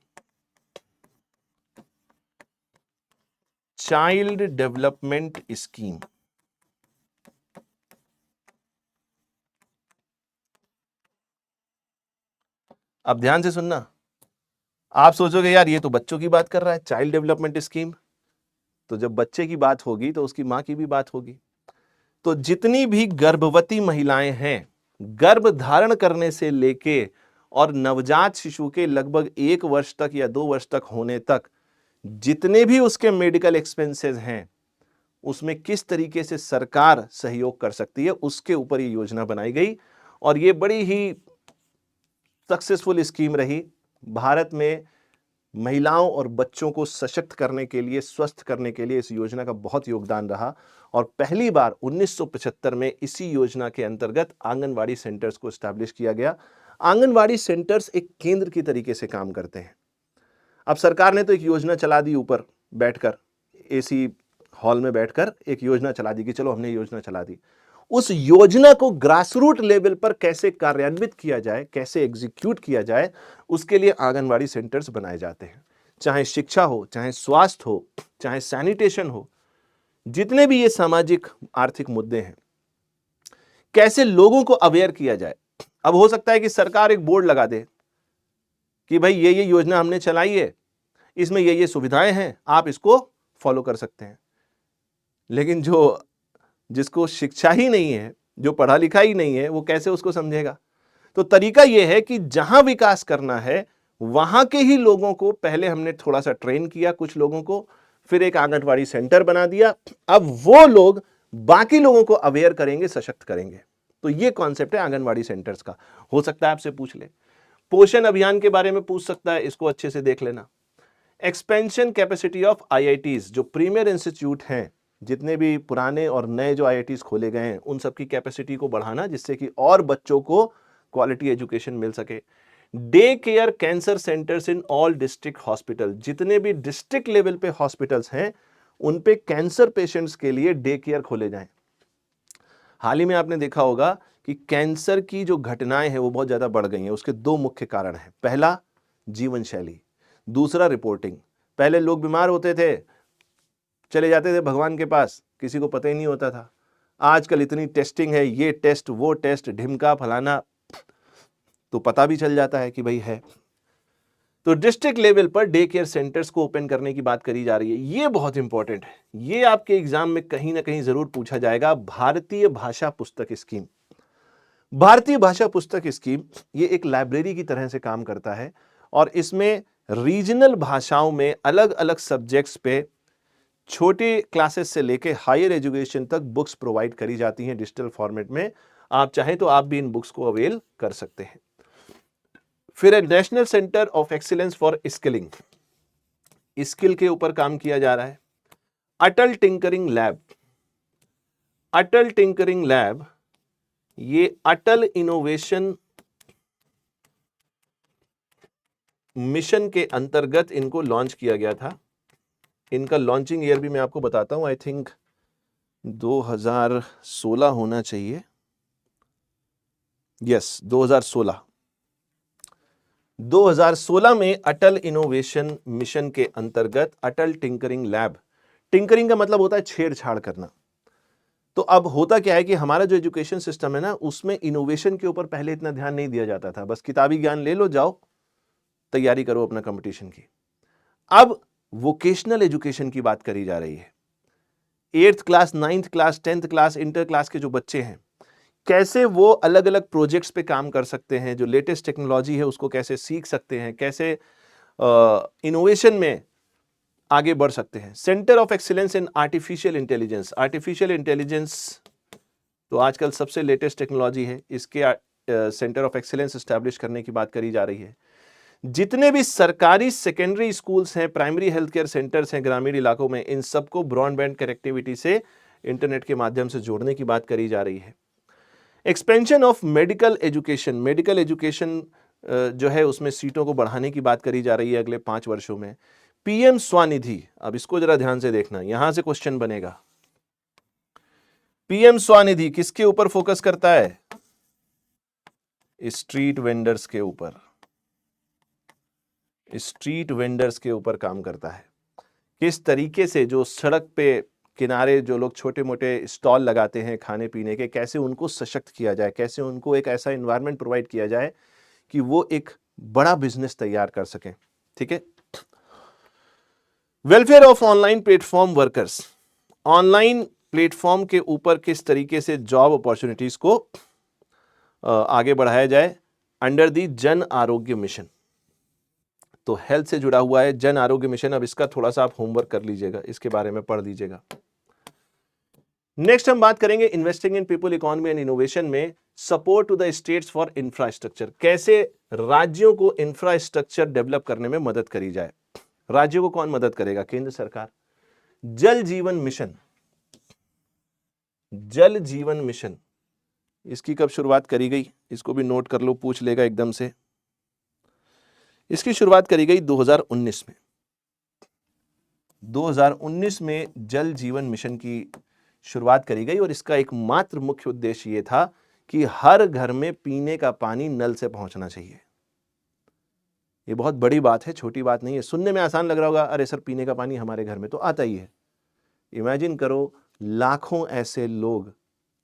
child development scheme. अब ध्यान से सुनना, आप सोचोगे यार ये तो बच्चों की बात कर रहा है, चाइल्ड डेवलपमेंट स्कीम। तो जब बच्चे की बात होगी तो उसकी मां की भी बात होगी। तो जितनी भी गर्भवती महिलाएं हैं, गर्भ धारण करने से लेके और नवजात शिशु के लगभग 1 वर्ष तक या 2 वर्ष तक होने तक जितने भी उसके मेडिकल एक्सपेंसेस हैं, उसमें किस तरीके से सरकार सहयोग कर सकती है, उसके ऊपर ये योजना बनाई गई। और ये बड़ी ही सक्सेसफुल स्कीम रही। भारत में महिलाओं और बच्चों को सशक्त करने के लिए, स्वस्थ करने के लिए इस योजना का बहुत योगदान रहा। और पहली बार 1975 में इसी योजना के अंतर्गत आंगनवाड़ी सेंटर्स को एस्टैब्लिश किया गया। आंगनवाड़ी सेंटर्स एक केंद्र की तरीके से काम करते हैं। अब सरकार ने तो एक योजना चला दी, ऊपर बैठकर एसी हॉल में बैठकर एक योजना चला दी कि चलो हमने योजना चला दी। उस योजना को ग्रासरूट लेवल पर कैसे कार्यान्वित किया जाए, कैसे एग्जीक्यूट किया जाए, उसके लिए आंगनवाड़ी सेंटर्स बनाए जाते हैं। चाहे शिक्षा हो, चाहे स्वास्थ्य हो, चाहे सैनिटेशन हो, जितने भी ये सामाजिक आर्थिक मुद्दे हैं, कैसे लोगों को अवेयर किया जाए। अब हो सकता है कि सरकार एक बोर्ड लगा दे कि भाई ये योजना हमने चलाई है, इसमें ये सुविधाएं हैं, आप इसको फॉलो कर सकते हैं। लेकिन जिसको शिक्षा ही नहीं है, जो पढ़ा लिखा ही नहीं है, वो कैसे उसको समझेगा? तो तरीका यह है कि जहां विकास करना है वहां के ही लोगों को पहले हमने थोड़ा सा ट्रेन किया, कुछ लोगों को, फिर एक आंगनवाड़ी सेंटर बना दिया। अब वो लोग बाकी लोगों को अवेयर करेंगे, सशक्त करेंगे। तो ये कॉन्सेप्ट है आंगनवाड़ी सेंटर्स का। हो सकता है आपसे पूछ ले, पोषण अभियान के बारे में पूछ सकता है, इसको अच्छे से देख लेना। एक्सपेंशन कैपेसिटी ऑफ आईआईटीज, जो प्रीमियर इंस्टीट्यूट हैं, जितने भी पुराने और नए जो आईआईटीज खोले गए हैं, उन सबकी कैपेसिटी को बढ़ाना, जिससे कि और बच्चों को क्वालिटी एजुकेशन मिल सके। Day care cancer centres in all district hospital, जितने भी डिस्ट्रिक्ट लेवल पे हॉस्पिटल्स हैं, उन पे कैंसर पेशेंट्स के लिए डे केयर खोले जाएं। हाल ही में आपने देखा होगा कि कैंसर की जो घटनाएं हैं वो बहुत ज़्यादा बढ़ गई हैं। उसके दो मुख्य कारण हैं। पहला जीवन शैली, दूसरा रिपोर्टिंग। पहले लोग बीमार होते थे, चले जाते थे भगवान के पास, किसी को पता ही नहीं होता था। आजकल इतनी टेस्टिंग है, ये टेस्ट वो टेस्ट, ढिमका फलाना, तो पता भी चल जाता है कि भाई है। तो district level per day care centres को ओपन करने की बात करी जा रही है। ये बहुत इंपॉर्टेंट है, ये आपके एग्जाम में कहीं ना कहीं जरूर पूछा जाएगा। भारतीय भाषा पुस्तक स्कीम, भारतीय भाषा पुस्तक स्कीम ये एक लाइब्रेरी की तरह से काम करता है और इसमें रीजनल भाषाओं में अलग अलग सब्जेक्ट्स पे छोटे क्लासेस से लेके हायर एजुकेशन तक बुक्स प्रोवाइड करी जाती हैं डिजिटल फॉर्मेट में। आप चाहें तो आप भी इन बुक्स को अवेल कर सकते हैं। फिर है national centre of excellence for skilling, skill के ऊपर काम किया जा रहा है। अटल टिंकरिंग लैब, अटल टिंकरिंग लैब ये अटल इनोवेशन मिशन के अंतर्गत इनको लॉन्च किया गया था। इनका लॉन्चिंग ईयर भी मैं आपको बताता हूं, आई थिंक 2016 होना चाहिए। यस, 2016 में अटल इनोवेशन मिशन के अंतर्गत अटल टिंकरिंग लैब, टिंकरिंग का मतलब होता है छेड़छाड़ करना। तो अब होता क्या है कि हमारा जो एजुकेशन सिस्टम है ना, उसमें इनोवेशन के ऊपर पहले इतना ध्यान नहीं दिया जाता था। बस किताबी ज्ञान ले लो, जाओ तैयारी करो अपना कंपटीशन की। अब वोकेशनल एजुकेशन की बात करी जा रही है। 8th class, 9th class, 10th class, inter class के जो बच्चे हैं, कैसे वो अलग अलग प्रोजेक्ट्स पे काम कर सकते हैं, जो लेटेस्ट टेक्नोलॉजी है उसको कैसे सीख सकते हैं, कैसे इनोवेशन में आगे बढ़ सकते हैं। Centre of excellence in artificial intelligence, artificial intelligence तो आजकल सबसे लेटेस्ट टेक्नोलॉजी है, इसके सेंटर ऑफ एक्सीलेंस एस्टैब्लिश करने की बात करी जा रही है। जितने भी सरकारी सेकेंडरी स्कूल्स हैं, प्राइमरी हेल्थ केयर सेंटर्स हैं ग्रामीण इलाकों में, इन सबको ब्रॉडबैंड कनेक्टिविटी से इंटरनेट के माध्यम से जोड़ने की बात करी जा रही है। Expansion of medical education, medical education जो है उसमें सीटों को बढ़ाने की बात करी जा रही है अगले 5 वर्षों में। पीएम स्वनिधि, अब इसको जरा ध्यान से देखना, यहां से क्वेश्चन बनेगा। पीएम स्वनिधि किसके ऊपर फोकस करता है? स्ट्रीट वेंडर्स के ऊपर, स्ट्रीट वेंडर्स के ऊपर काम करता है। किस तरीके से जो सड़क पे किनारे जो लोग छोटे मोटे स्टॉल लगाते हैं खाने पीने के, कैसे उनको सशक्त किया जाए, कैसे उनको एक ऐसा एनवायरनमेंट प्रोवाइड किया जाए कि वो एक बड़ा बिजनेस तैयार कर सकें। ठीक है। Welfare of online platform workers, online platform के ऊपर किस तरीके से जॉब अपॉर्चुनिटीज को आगे बढ़ाया जाए under the Jan Arogya mission. तो हेल्थ से जुड़ा हुआ है जन आरोग्य मिशन। अब इसका थोड़ा सा आप होमवर्क कर लीजिएगा, इसके बारे में पढ़ लीजिएगा। नेक्स्ट हम बात करेंगे investing in people, economy and innovation में support to the states for infrastructure, कैसे राज्यों को इंफ्रास्ट्रक्चर डेवलप करने में मदद करी जाए। राज्यों को कौन मदद करेगा? केंद्र सरकार। जल जीवन मिशन, जल जीवन मिशन इसकी कब शुरुआत करी गई? इसको भी नोट कर लो, पूछ लेगा एकदम से। इसकी शुरुआत करी गई 2019 में। 2019 में जल जीवन मिशन की शुरुआत करी गई और इसका एकमात्र मुख्य उद्देश्य यह था कि हर घर में पीने का पानी नल से पहुंचना चाहिए। ये बहुत बड़ी बात है, छोटी बात नहीं है। सुनने में आसान लग रहा होगा, अरे सर पीने का पानी हमारे घर में तो आता ही है। इमेजिन करो, लाखों ऐसे लोग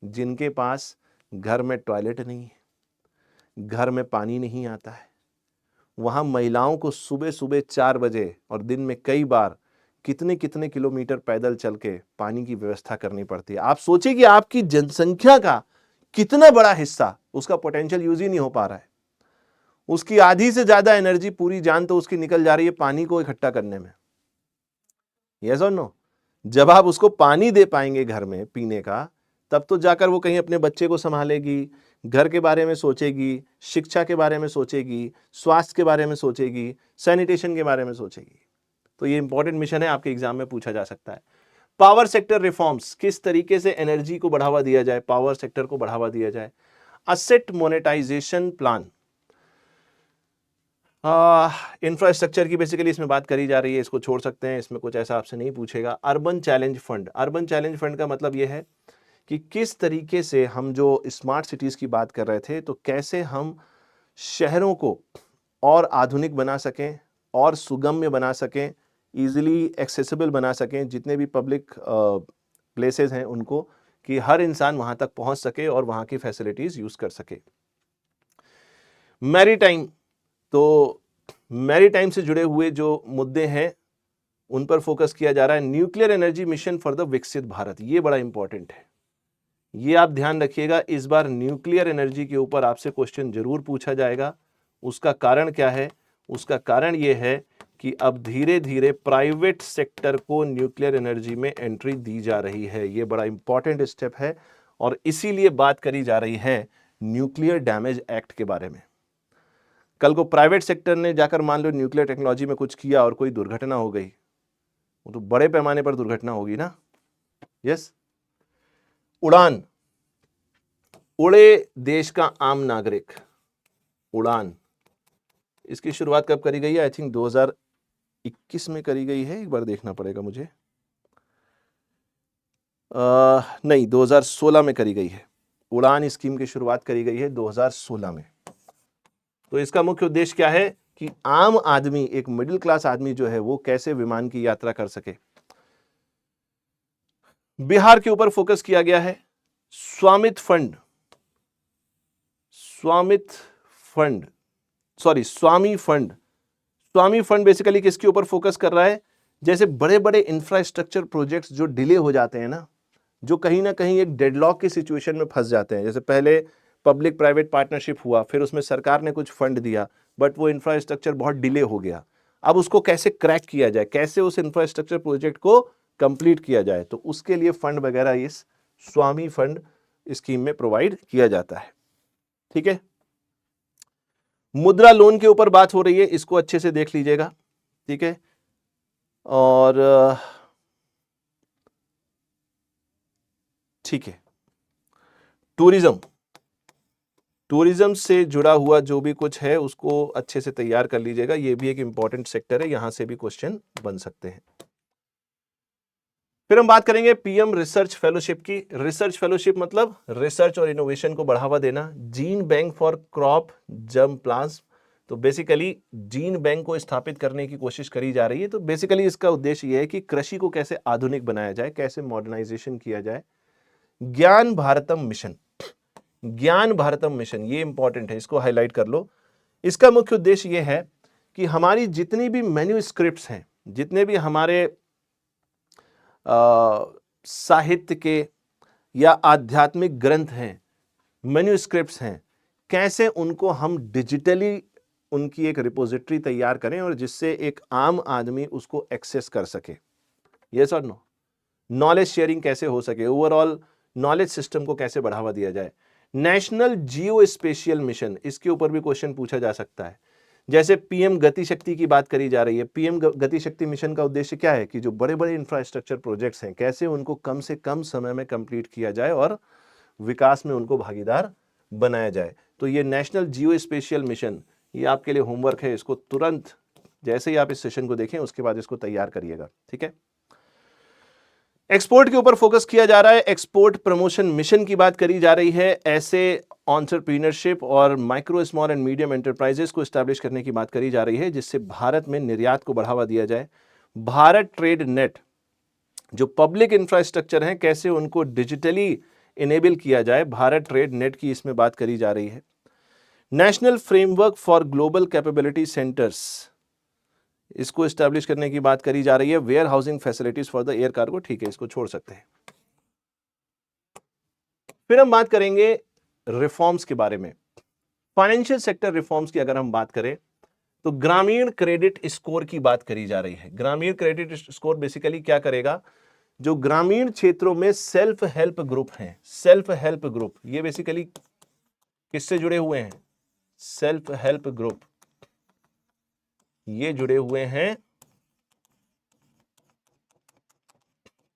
जिनके पास घर में टॉयलेट नहीं है, घर में पानी नहीं आता है। वहां महिलाओं को सुबह सुबह 4 बजे और दिन में कई बार कितने कितने किलोमीटर पैदल चल के पानी की व्यवस्था करनी पड़ती है। आप सोचिए कि आपकी जनसंख्या का कितना बड़ा हिस्सा उसका पोटेंशियल यूज ही नहीं हो पा रहा है। उसकी आधी से ज्यादा एनर्जी, पूरी जान तो उसकी निकल जा रही है पानी को इकट्ठा करने में। यस और नो? जब आप उसको पानी दे पाएंगे घर में पीने का, तब तो जाकर वो कहीं अपने बच्चे को संभालेगी, घर के बारे में सोचेगी, शिक्षा के बारे में सोचेगी, स्वास्थ्य के बारे में सोचेगी, सैनिटेशन के बारे में सोचेगी। तो ये इंपॉर्टेंट मिशन है, आपके एग्जाम में पूछा जा सकता है। पावर सेक्टर रिफॉर्म्स, किस तरीके से एनर्जी को बढ़ावा दिया जाए, पावर सेक्टर को बढ़ावा दिया जाए। असेट मोनेटाइजेशन प्लान, इंफ्रास्ट्रक्चर की बेसिकली इसमें बात करी जा रही है, इसको छोड़ सकते हैं, इसमें कुछ ऐसा आपसे नहीं पूछेगा। Urban challenge fund, urban challenge fund का मतलब यह है कि किस तरीके से हम जो स्मार्ट सिटीज़ की बात कर रहे थे, तो कैसे हम शहरों को और आधुनिक बना सकें और सुगम्य बना सकें, ईज़िली एक्सेसिबल बना सकें, जितने भी पब्लिक प्लेसेस हैं उनको, कि हर इंसान वहाँ तक पहुँच सके और वहाँ की फैसिलिटीज़ यूज़ कर सके। मैरीटाइम, तो मैरीटाइम से जुड़े हुए जो मुद्दे हैं उन पर फोकस किया जा रहा है। Nuclear energy mission for the विकसित भारत, ये बड़ा इंपॉर्टेंट है, ये आप ध्यान रखिएगा। इस बार न्यूक्लियर एनर्जी के ऊपर आपसे क्वेश्चन जरूर पूछा जाएगा। उसका कारण क्या है? उसका कारण यह है कि अब धीरे धीरे प्राइवेट सेक्टर को न्यूक्लियर एनर्जी में एंट्री दी जा रही है। यह बड़ा इंपॉर्टेंट स्टेप है और इसीलिए बात करी जा रही है न्यूक्लियर डैमेज एक्ट के बारे में। कल को प्राइवेट सेक्टर ने जाकर मान लो न्यूक्लियर टेक्नोलॉजी में कुछ किया और कोई दुर्घटना हो गई, वो तो बड़े पैमाने पर दुर्घटना होगी ना। यस। उड़ान, उड़े देश का आम नागरिक, उड़ान, इसकी शुरुआत कब करी गई है? आई थिंक 2021 में करी गई है, एक बार देखना पड़ेगा मुझे। नहीं, 2016 में करी गई है। उड़ान स्कीम की शुरुआत करी गई है 2016 में। तो इसका मुख्य उद्देश्य क्या है कि आम आदमी, एक मिडिल क्लास आदमी जो है वो कैसे विमान की यात्रा कर सके। बिहार के ऊपर फोकस किया गया है। स्वामित्व फंड, स्वामी फंड। स्वामी फंड बेसिकली किसके ऊपर फोकस कर रहा है? जैसे बड़े बड़े इंफ्रास्ट्रक्चर प्रोजेक्ट्स जो डिले हो जाते हैं ना, जो कहीं ना कहीं एक डेडलॉक की सिचुएशन में फंस जाते हैं। जैसे पहले पब्लिक प्राइवेट पार्टनरशिप हुआ, फिर उसमें सरकार ने कुछ फंड दिया, बट वो इंफ्रास्ट्रक्चर बहुत डिले हो गया। अब उसको कैसे क्रैक किया जाए, कैसे उस इंफ्रास्ट्रक्चर प्रोजेक्ट को कंप्लीट किया जाए, तो उसके लिए फंड वगैरह इस स्वामी फंड स्कीम में प्रोवाइड किया जाता है। ठीक है। मुद्रा लोन के ऊपर बात हो रही है, इसको अच्छे से देख लीजिएगा। ठीक है। और ठीक है, टूरिज्म से जुड़ा हुआ जो भी कुछ है उसको अच्छे से तैयार कर लीजिएगा। ये भी एक इंपॉर्टेंट सेक्टर है, यहां से भी क्वेश्चन बन सकते हैं। फिर हम बात करेंगे पीएम रिसर्च फेलोशिप की। रिसर्च फेलोशिप मतलब रिसर्च और इनोवेशन को बढ़ावा देना। Gene bank for crop germ plants, तो बेसिकली जीन बैंक को स्थापित करने की कोशिश करी जा रही है। तो बेसिकली इसका उद्देश्य यह है कि कृषि को कैसे आधुनिक बनाया जाए, कैसे मॉडर्नाइजेशन किया जाए। ज्ञान भारतम मिशन, ज्ञान भारतम मिशन ये इंपॉर्टेंट है, इसको हाईलाइट कर लो। इसका मुख्य उद्देश्य यह है कि हमारी जितनी भी मैन्यूस्क्रिप्ट्स हैं, जितने भी हमारे साहित्य के या आध्यात्मिक ग्रंथ हैं, मैन्यूस्क्रिप्ट्स हैं, कैसे उनको हम डिजिटली उनकी एक रिपोजिटरी तैयार करें और जिससे एक आम आदमी उसको एक्सेस कर सके। यस और नो? नॉलेज शेयरिंग कैसे हो सके, ओवरऑल नॉलेज सिस्टम को कैसे बढ़ावा दिया जाए। नेशनल जियो स्पेशियल मिशन, इसके ऊपर भी क्वेश्चन पूछा जा सकता है। जैसे पीएम गति शक्ति की बात करी जा रही है। पीएम गति शक्ति मिशन का उद्देश्य क्या है कि जो बड़े बड़े इंफ्रास्ट्रक्चर प्रोजेक्ट्स हैं, कैसे उनको कम से कम समय में कंप्लीट किया जाए और विकास में उनको भागीदार बनाया जाए। तो ये नेशनल जियो स्पेशियल मिशन, ये आपके लिए होमवर्क है। इसको तुरंत जैसे ही आप इस सेशन को देखें उसके बाद इसको तैयार करिएगा। ठीक है। एक्सपोर्ट के ऊपर फोकस किया जा रहा है। एक्सपोर्ट प्रमोशन मिशन की बात करी जा रही है। ऐसे एंटरप्रेन्योरशिप और micro small and medium enterprises को एस्टैब्लिश करने की बात करी जा रही है, जिससे भारत में निर्यात को बढ़ावा दिया जाए। भारत ट्रेड नेट, जो पब्लिक इंफ्रास्ट्रक्चर है, कैसे उनको डिजिटली इनेबल किया जाए, भारत ट्रेड नेट की इसमें बात करी जा रही है। National framework for global capability centres, इसको एस्टैब्लिश करने की बात करी जा रही है। Warehousing facilities for the air cargo, ठीक है, इसको छोड़ सकते हैं। फिर हम बात करेंगे रिफॉर्म्स के बारे में। फाइनेंशियल सेक्टर रिफॉर्म्स की अगर हम बात करें तो ग्रामीण क्रेडिट स्कोर की बात करी जा रही है। ग्रामीण क्रेडिट स्कोर बेसिकली क्या करेगा, जो ग्रामीण क्षेत्रों में सेल्फ हेल्प ग्रुप हैं, सेल्फ हेल्प ग्रुप ये बेसिकली किससे जुड़े हुए हैं? सेल्फ हेल्प ग्रुप ये जुड़े हुए हैं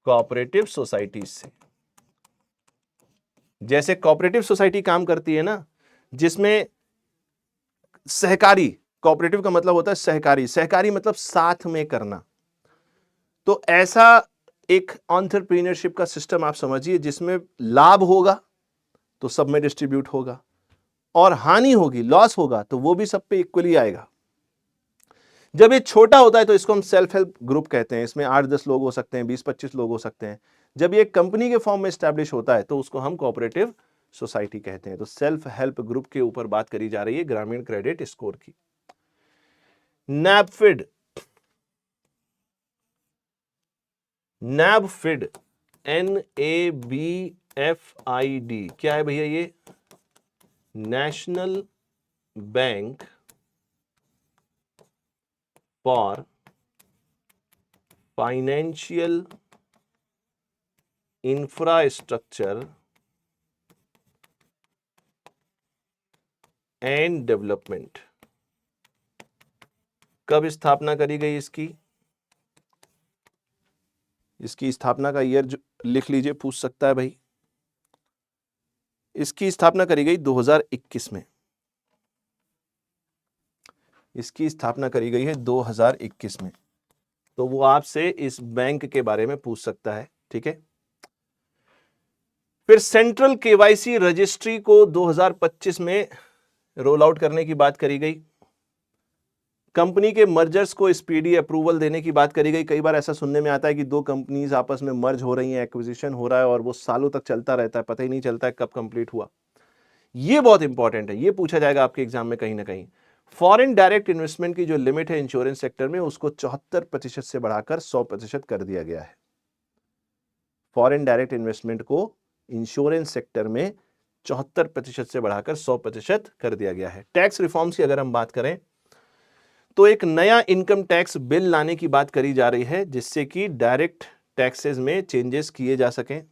कोऑपरेटिव सोसाइटीज से। जैसे कोऑपरेटिव सोसाइटी काम करती है ना, जिसमें सहकारी, कोऑपरेटिव का मतलब होता है सहकारी, सहकारी मतलब साथ में करना। तो ऐसा एक एंटरप्रेन्योरशिप का सिस्टम आप समझिए जिसमें लाभ होगा तो सब में डिस्ट्रीब्यूट होगा और हानि होगी, लॉस होगा तो वो भी सब पे इक्वली आएगा। जब ये छोटा होता है तो इसको हम सेल्फ हेल्प ग्रुप कहते हैं, इसमें 8-10 लोग हो सकते हैं, 20-25 लोग हो सकते हैं। जब ये कंपनी के फॉर्म में स्टैब्लिश होता है तो उसको हम कोऑपरेटिव सोसाइटी कहते हैं। तो सेल्फ हेल्प ग्रुप के ऊपर बात करी जा रही है ग्रामीण क्रेडिट स्कोर की। नैबफिड, नैबफिड NABFID क्या है भैया? ये national bank for financial infrastructure and development. कब स्थापना करी गई इसकी? इसकी स्थापना का ईयर लिख लीजिए, पूछ सकता है भाई। इसकी स्थापना करी गई 2021 में। इसकी स्थापना करी गई है 2021 में। तो वो आपसे इस बैंक के बारे में पूछ सकता है, ठीक है। फिर सेंट्रल केवाईसी रजिस्ट्री को 2025 में रोल आउट करने की बात करी गई। कंपनी के मर्जर्स को स्पीडी अप्रूवल देने की बात करी गई। कई बार ऐसा सुनने में आता है कि दो कंपनीज आपस में मर्ज हो रही हैं, एक्विजिशन हो रहा है और वो सालों तक चलता रहता है, पता ही नहीं चलता है कब कंप्लीट हुआ। ये बहुत इंपॉर्टेंट है, ये पूछा जाएगा आपके एग्जाम में कहीं ना कहीं। फॉरेन डायरेक्ट इन्वेस्टमेंट की जो लिमिट है इंश्योरेंस सेक्टर में, उसको 74% से बढ़ाकर 100% कर दिया गया है। फॉरेन डायरेक्ट इन्वेस्टमेंट को इंश्योरेंस सेक्टर में 74% से बढ़ाकर 100% कर दिया गया है। टैक्स रिफॉर्म्स की अगर हम बात करें तो एक नया इनकम टैक्स बिल लाने की बात करी जा रही है जिससे कि डायरेक्ट टैक्सेस में चेंजेस किए जा सकें।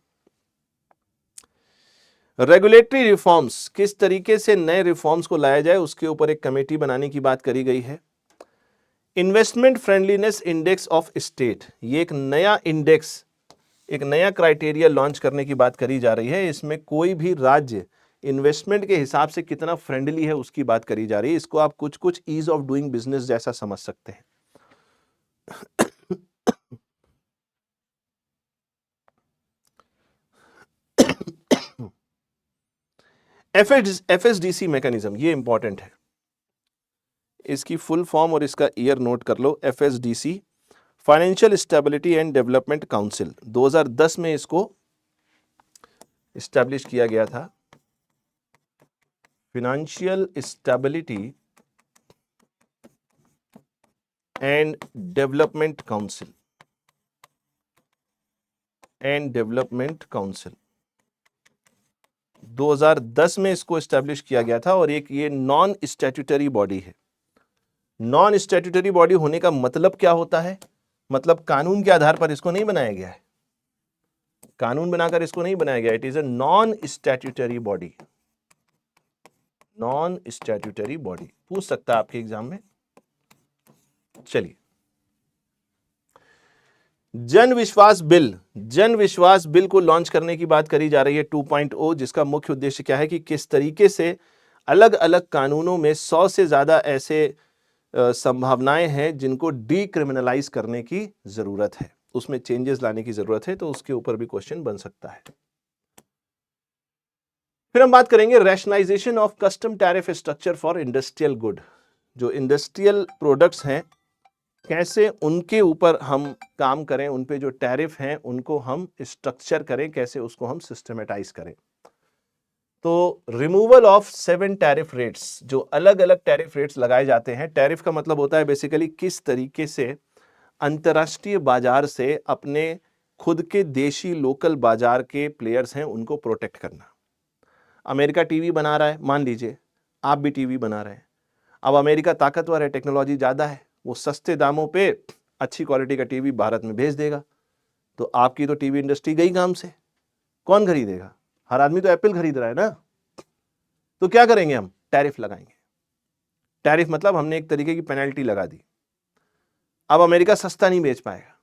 रेगुलेटरी रिफॉर्म्स, किस तरीके से नए रिफॉर्म्स को लाया जाए उसके ऊपर एक कमेटी बनाने की बात करी गई है। Investment friendliness index of state, ये एक नया इंडेक्स, एक नया क्राइटेरिया लॉन्च करने की बात करी जा रही है। इसमें कोई भी राज्य इन्वेस्टमेंट के हिसाब से कितना फ्रेंडली है उसकी बात करी जा रही है। इसको आप कुछ कुछ ईज ऑफ डूइंग बिजनेस जैसा समझ सकते हैं। FSDC मैकेनिज्म, ये इंपॉर्टेंट है, इसकी फुल फॉर्म और इसका ईयर नोट कर लो। FSDC financial stability and development council, 2010 में इसको एस्टैब्लिश किया गया था। Financial stability and development council, and development council 2010 में इसको एस्टैब्लिश किया गया था। और एक ये नॉन स्टैट्यूटरी बॉडी है। नॉन स्टैट्यूटरी बॉडी होने का मतलब क्या होता है? मतलब कानून के आधार पर इसको नहीं बनाया गया है, कानून बनाकर इसको नहीं बनाया गया। It is a non statutory body, non statutory body, पूछ सकता है आपके एग्जाम में। चलिए, जन विश्वास बिल, जन विश्वास बिल को लॉन्च करने की बात करी जा रही है 2.0, जिसका मुख्य उद्देश्य क्या है कि किस तरीके से अलग अलग कानूनों में 100 से ज्यादा ऐसे संभावनाएं हैं जिनको डीक्रिमिनलाइज करने की जरूरत है, उसमें चेंजेस लाने की जरूरत है। तो उसके ऊपर भी क्वेश्चन बन सकता है। फिर हम बात करेंगे rationalisation of custom tariff structure for industrial good. जो इंडस्ट्रियल प्रोडक्ट्स हैं कैसे उनके ऊपर हम काम करें, उन पे जो टैरिफ हैं उनको हम स्ट्रक्चर करें, कैसे उसको हम सिस्टमेटाइज करें। तो रिमूवल ऑफ 7 टैरिफ रेट्स, जो अलग अलग टैरिफ रेट्स लगाए जाते हैं। टैरिफ का मतलब होता है बेसिकली किस तरीके से अंतर्राष्ट्रीय बाजार से अपने खुद के देशी लोकल बाजार के प्लेयर्स हैं उनको प्रोटेक्ट करना। अमेरिका टीवी बना रहा है, मान लीजिए आप भी टीवी बना रहे हैं। अब अमेरिका ताकतवर है, टेक्नोलॉजी ज़्यादा है, वो सस्ते दामों पे अच्छी क्वालिटी का टीवी भारत में भेज देगा, तो आपकी तो टीवी इंडस्ट्री गई काम से। कौन खरीदेगा? हर आदमी तो एप्पल खरीद रहा है ना। तो क्या करेंगे हम? टैरिफ लगाएंगे। टैरिफ मतलब हमने एक तरीके की पेनल्टी लगा दी। अब अमेरिका सस्ता नहीं बेच पाएगा,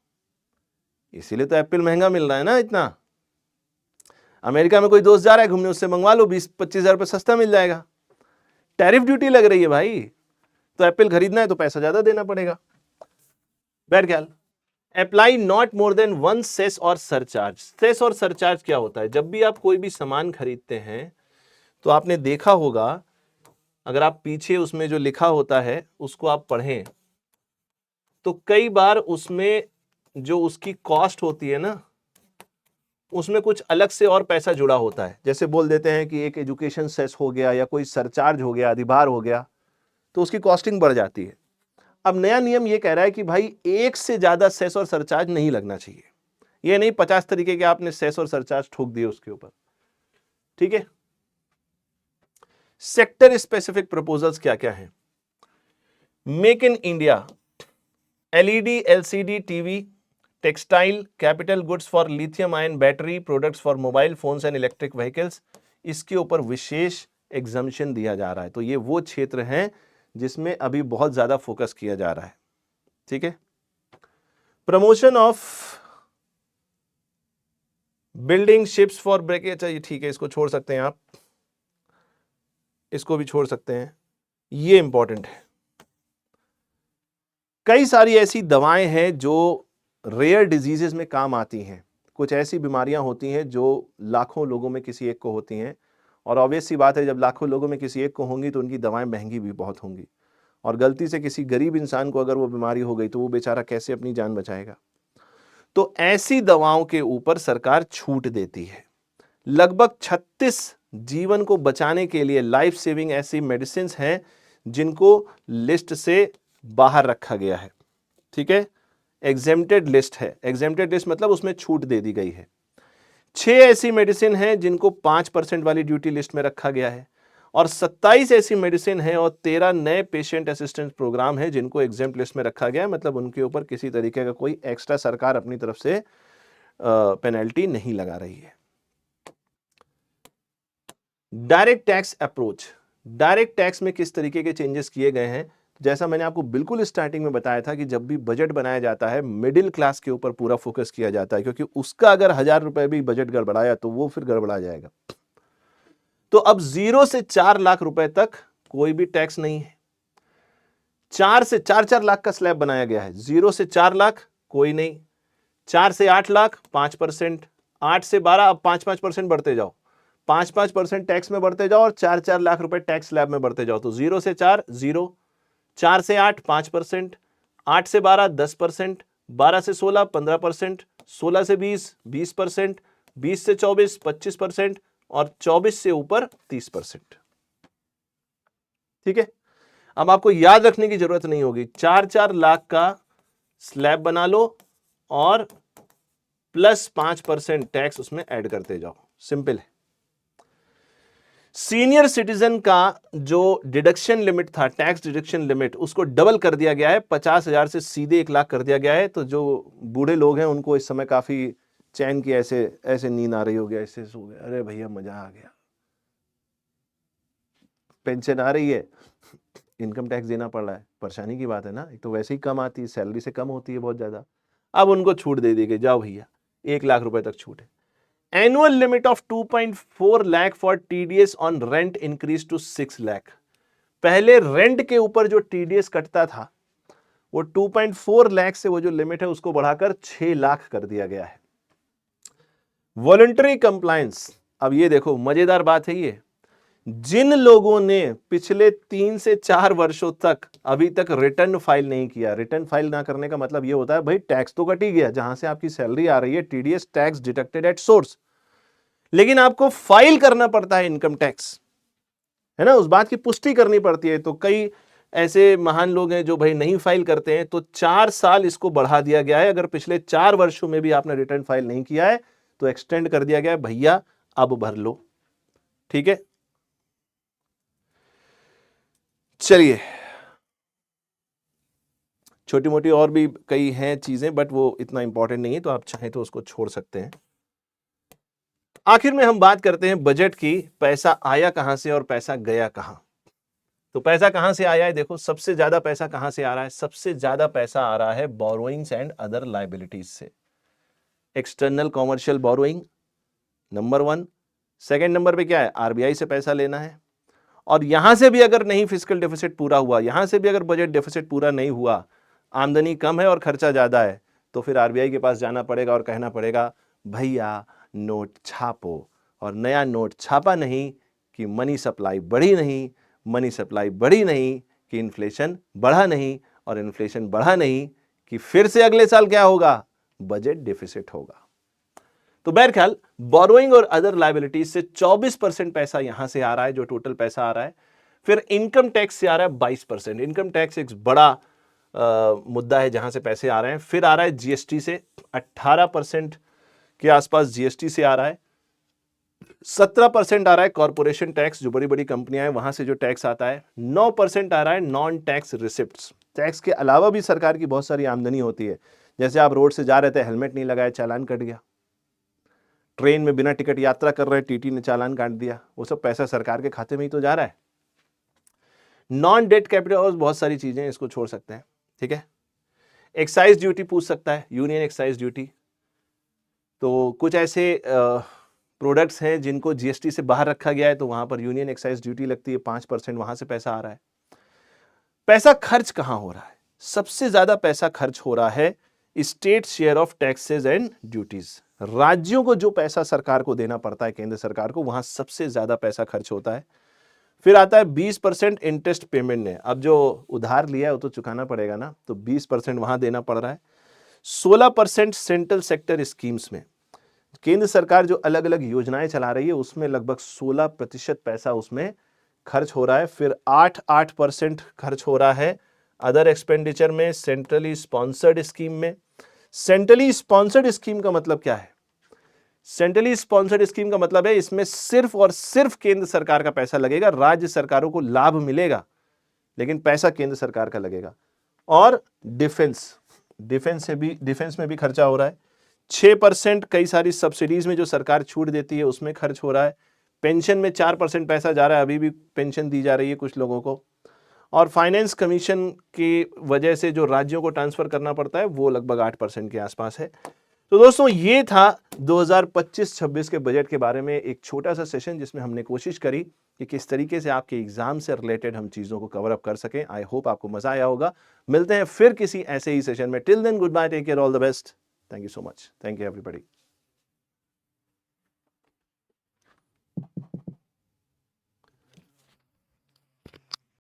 इसीलिए तो एप्पल महंगा मिल रहा है ना इतना। अमेरिका में कोई दोस्त जा रहा है घूमने, उससे मंगवा लो, 20-25 हजार रुपये सस्ता मिल जाएगा। टैरिफ ड्यूटी लग रही है भाई, तो एप्पल खरीदना है तो पैसा ज्यादा देना पड़ेगा। बैठ ख्याल, apply not more than one cess और सरचार्ज। सेस और सरचार्ज क्या होता है? जब भी आप कोई भी सामान खरीदते हैं तो आपने देखा होगा, अगर आप पीछे उसमें जो लिखा होता है उसको आप पढ़ें तो कई बार उसमें जो उसकी कॉस्ट होती है ना, उसमें कुछ अलग से और पैसा जुड़ा होता है। जैसे बोल देते हैं कि एक एजुकेशन सेस हो गया या कोई सरचार्ज हो गया, अधिभार हो गया, तो उसकी कॉस्टिंग बढ़ जाती है। अब नया नियम ये कह रहा है कि भाई एक से ज्यादा सेस और सरचार्ज नहीं लगना चाहिए। ये नहीं 50 तरीके के आपने सेस और सरचार्ज ठोक दिए उसके ऊपर, ठीक है। सेक्टर स्पेसिफिक प्रपोजल्स क्या क्या हैं? Make in India, LED LCD TV, textile, capital goods for lithium ion battery products for mobile phones and electric vehicles, इसके ऊपर विशेष एग्जम्पशन दिया जा रहा है। तो ये वो क्षेत्र हैं जिसमें अभी बहुत ज्यादा फोकस किया जा रहा है, ठीक है। Promotion of building ships for breakage, चाहिए, ठीक है, इसको छोड़ सकते हैं आप, इसको भी छोड़ सकते हैं, ये इंपॉर्टेंट है। कई सारी ऐसी दवाएं हैं जो रेयर डिजीजेस में काम आती हैं। कुछ ऐसी बीमारियां होती हैं जो लाखों लोगों में किसी एक को होती हैं, और ऑब्वियस सी बात है जब लाखों लोगों में किसी एक को होंगी तो उनकी दवाएं महंगी भी बहुत होंगी, और गलती से किसी गरीब इंसान को अगर वो बीमारी हो गई तो वो बेचारा कैसे अपनी जान बचाएगा। तो ऐसी दवाओं के ऊपर सरकार छूट देती है। लगभग 36 जीवन को बचाने के लिए लाइफ सेविंग ऐसी मेडिसिन हैं जिनको लिस्ट से बाहर रखा गया है, ठीक है। एग्जेम्प्टेड लिस्ट है, एग्जेम्प्टेड लिस्ट मतलब उसमें छूट दे दी गई है। 6 ऐसी मेडिसिन हैं जिनको 5% वाली ड्यूटी लिस्ट में रखा गया है, और 27 ऐसी मेडिसिन है और 13 नए पेशेंट असिस्टेंस प्रोग्राम है जिनको एग्जेम्प्ट लिस्ट में रखा गया है। मतलब उनके ऊपर किसी तरीके का कोई एक्स्ट्रा सरकार अपनी तरफ से पेनल्टी नहीं लगा रही है। Direct tax approach, direct tax में किस तरीके के चेंजेस किए गए हैं? जैसा मैंने आपको बिल्कुल स्टार्टिंग में बताया था कि जब भी बजट बनाया जाता है मिडिल क्लास के ऊपर पूरा फोकस किया जाता है, क्योंकि उसका अगर 1000 रुपए भी बजट गड़बड़ाया तो वो फिर गड़बड़ा जाएगा। तो अब 0 से 4 लाख रुपए तक कोई भी टैक्स नहीं है। 4 से 4 लाख का स्लैब बनाया गया है। 0 से 4 लाख कोई नहीं, 4 से 8 लाख 5%, 8 से 12, अब 5% बढ़ते जाओ, 5% टैक्स में बढ़ते जाओ, और 4 लाख रुपए टैक्स स्लैब में बढ़ते जाओ। तो 0 से 4 0, 4 से 8 5%, 8 से 12 10%, 12 से 16 15%, 16 से 20 20%, 20 से 24 25%, और 24 से ऊपर 30%, ठीक है। अब आपको याद रखने की जरूरत नहीं होगी, 4 लाख का स्लैब बना लो और प्लस 5% टैक्स उसमें ऐड करते जाओ, सिंपल है। सीनियर सिटीजन का जो डिडक्शन लिमिट था, टैक्स डिडक्शन लिमिट, उसको डबल कर दिया गया है, 50,000 से सीधे 1 लाख कर दिया गया है। तो जो बूढ़े लोग हैं उनको इस समय काफी चैन की ऐसे ऐसे नींद आ रही होगी, ऐसे सो गए, अरे भैया मजा आ गया, पेंशन आ रही है, इनकम टैक्स देना पड़ रहा है, परेशानी की बात है ना। एक तो वैसे ही कम आती है, सैलरी से कम होती है बहुत ज्यादा। अब उनको छूट दे दी गई, जाओ भैया 1 लाख रुपए तक छूट है। Annual limit of 2.4 lakh for TDS on rent increase to 6 lakh. पहले रेंट के ऊपर जो टीडीएस कटता था वो 2.4 लाख से वो जो लिमिट है उसको बढ़ाकर 6 लाख कर दिया गया है। वॉलंटरी कंप्लायंस, अब ये देखो मजेदार बात है ये, जिन लोगों ने पिछले 3 से 4 वर्षों तक अभी तक रिटर्न फाइल नहीं किया, रिटर्न फाइल ना करने का मतलब ये होता है भाई टैक्स तो कट ही गया, जहां से आपकी सैलरी आ रही है TDS tax deducted at source, लेकिन आपको फाइल करना पड़ता है इनकम टैक्स, है ना, उस बात की पुष्टि करनी पड़ती है। तो कई ऐसे महान लोग हैं जो भाई नहीं फाइल करते हैं, तो 4 साल इसको बढ़ा दिया गया है। अगर पिछले 4 वर्षों में भी आपने रिटर्न फाइल नहीं किया है तो एक्सटेंड कर दिया गया है, भैया अब भर लो, ठीक है। चलिए, छोटी मोटी और भी कई हैं चीजें, बट वो इतना इंपॉर्टेंट नहीं है, तो आप चाहें तो उसको छोड़ सकते हैं। आखिर में हम बात करते हैं बजट की, पैसा आया कहां से और पैसा गया कहां। तो पैसा कहां से आया है? देखो सबसे ज्यादा पैसा कहां से आ रहा है? सबसे ज्यादा पैसा आ रहा है बोरोइंग्स एंड अदर लायबिलिटीज से। External commercial borrowing number 1, second number पे क्या है? आरबीआई से पैसा लेना है। और यहां से भी अगर नहीं फिस्कल डेफिसिट पूरा हुआ, यहां से भी अगर बजट डेफिसिट पूरा नहीं हुआ, आमदनी कम है और खर्चा ज्यादा है, तो फिर आरबीआई के पास जाना पड़ेगा और कहना पड़ेगा भैया नोट छापो, और नया नोट छापा नहीं कि मनी सप्लाई बढ़ी नहीं, मनी सप्लाई बढ़ी नहीं कि इन्फ्लेशन बढ़ा नहीं, और इन्फ्लेशन बढ़ा नहीं कि फिर से अगले साल क्या होगा, बजट डिफिसिट होगा। तो बहरहाल बोरोइंग और अदर लायबिलिटीज से 24% पैसा यहां से आ रहा है, जो टोटल पैसा आ रहा है। फिर इनकम टैक्स से आ रहा है 22%। इनकम टैक्स एक बड़ा मुद्दा है जहां से पैसे आ रहे हैं। फिर आ रहा है जीएसटी से 18% के आसपास जीएसटी से आ रहा है। 17% आ रहा है कॉर्पोरेशन टैक्स, जो बड़ी बड़ी कंपनियां हैं वहां से जो टैक्स आता है। 9% आ रहा है नॉन टैक्स रिसिप्ट्स। टैक्स के अलावा भी सरकार की बहुत सारी आमदनी होती है, जैसे आप रोड से जा रहे थे, हेलमेट नहीं लगाया, चालान कट गया। ट्रेन में बिना टिकट यात्रा कर रहे, टीटी ने चालान काट दिया, वो सब पैसा सरकार के खाते में ही तो जा रहा है। नॉन डेट कैपिटल और बहुत सारी चीजें, इसको छोड़ सकते हैं, ठीक है। एक्साइज ड्यूटी पूछ सकता है, यूनियन एक्साइज ड्यूटी। तो कुछ ऐसे प्रोडक्ट्स हैं जिनको जीएसटी से बाहर रखा गया है, तो वहां पर यूनियन एक्साइज ड्यूटी लगती है, 5%, वहां से पैसा आ रहा है। पैसा खर्च कहां हो रहा है? सबसे ज्यादा पैसा खर्च हो रहा है state share of taxes and duties. राज्यों को जो पैसा सरकार को देना पड़ता है, केंद्र सरकार को, वहां सबसे ज्यादा पैसा खर्च होता है। फिर आता है 20% इंटरेस्ट पेमेंट ने। अब जो उधार लिया है वो तो चुकाना पड़ेगा ना, तो 20% वहां देना पड़ रहा है। 16% सेंट्रल सेक्टर स्कीम्स में, केंद्र सरकार जो अलग अलग योजनाएं चला रही है उसमें लगभग 16% पैसा उसमें खर्च हो रहा है। फिर 8% खर्च हो रहा है अदर एक्सपेंडिचर में, सेंट्रली स्पॉन्सर्ड स्कीम में। सेंट्रली स्पॉन्सर्ड स्कीम का मतलब क्या है? सेंट्रली स्पॉन्सर्ड स्कीम का मतलब है इसमें सिर्फ और सिर्फ केंद्र सरकार का पैसा लगेगा, राज्य सरकारों को लाभ मिलेगा लेकिन पैसा केंद्र सरकार का लगेगा। और डिफेंस में भी खर्चा हो रहा है। 6% कई सारी सब्सिडीज में जो सरकार छूट देती है उसमें खर्च हो रहा है। पेंशन में 4% पैसा जा रहा है, अभी भी पेंशन दी जा रही है कुछ लोगों को। और फाइनेंस कमीशन की वजह से जो राज्यों को ट्रांसफर करना पड़ता है वो लगभग 8% के आसपास है। तो दोस्तों ये था 2025-26 के बजट के बारे में एक छोटा सा सेशन, जिसमें हमने कोशिश करी कि किस तरीके से आपके एग्जाम से रिलेटेड हम चीजों को कवर अप कर सकें। आई होप आपको मजा आया होगा। मिलते हैं फिर किसी ऐसे ही सेशन में। Till then goodbye, take care, all the best. Thank you so much. Thank you everybody.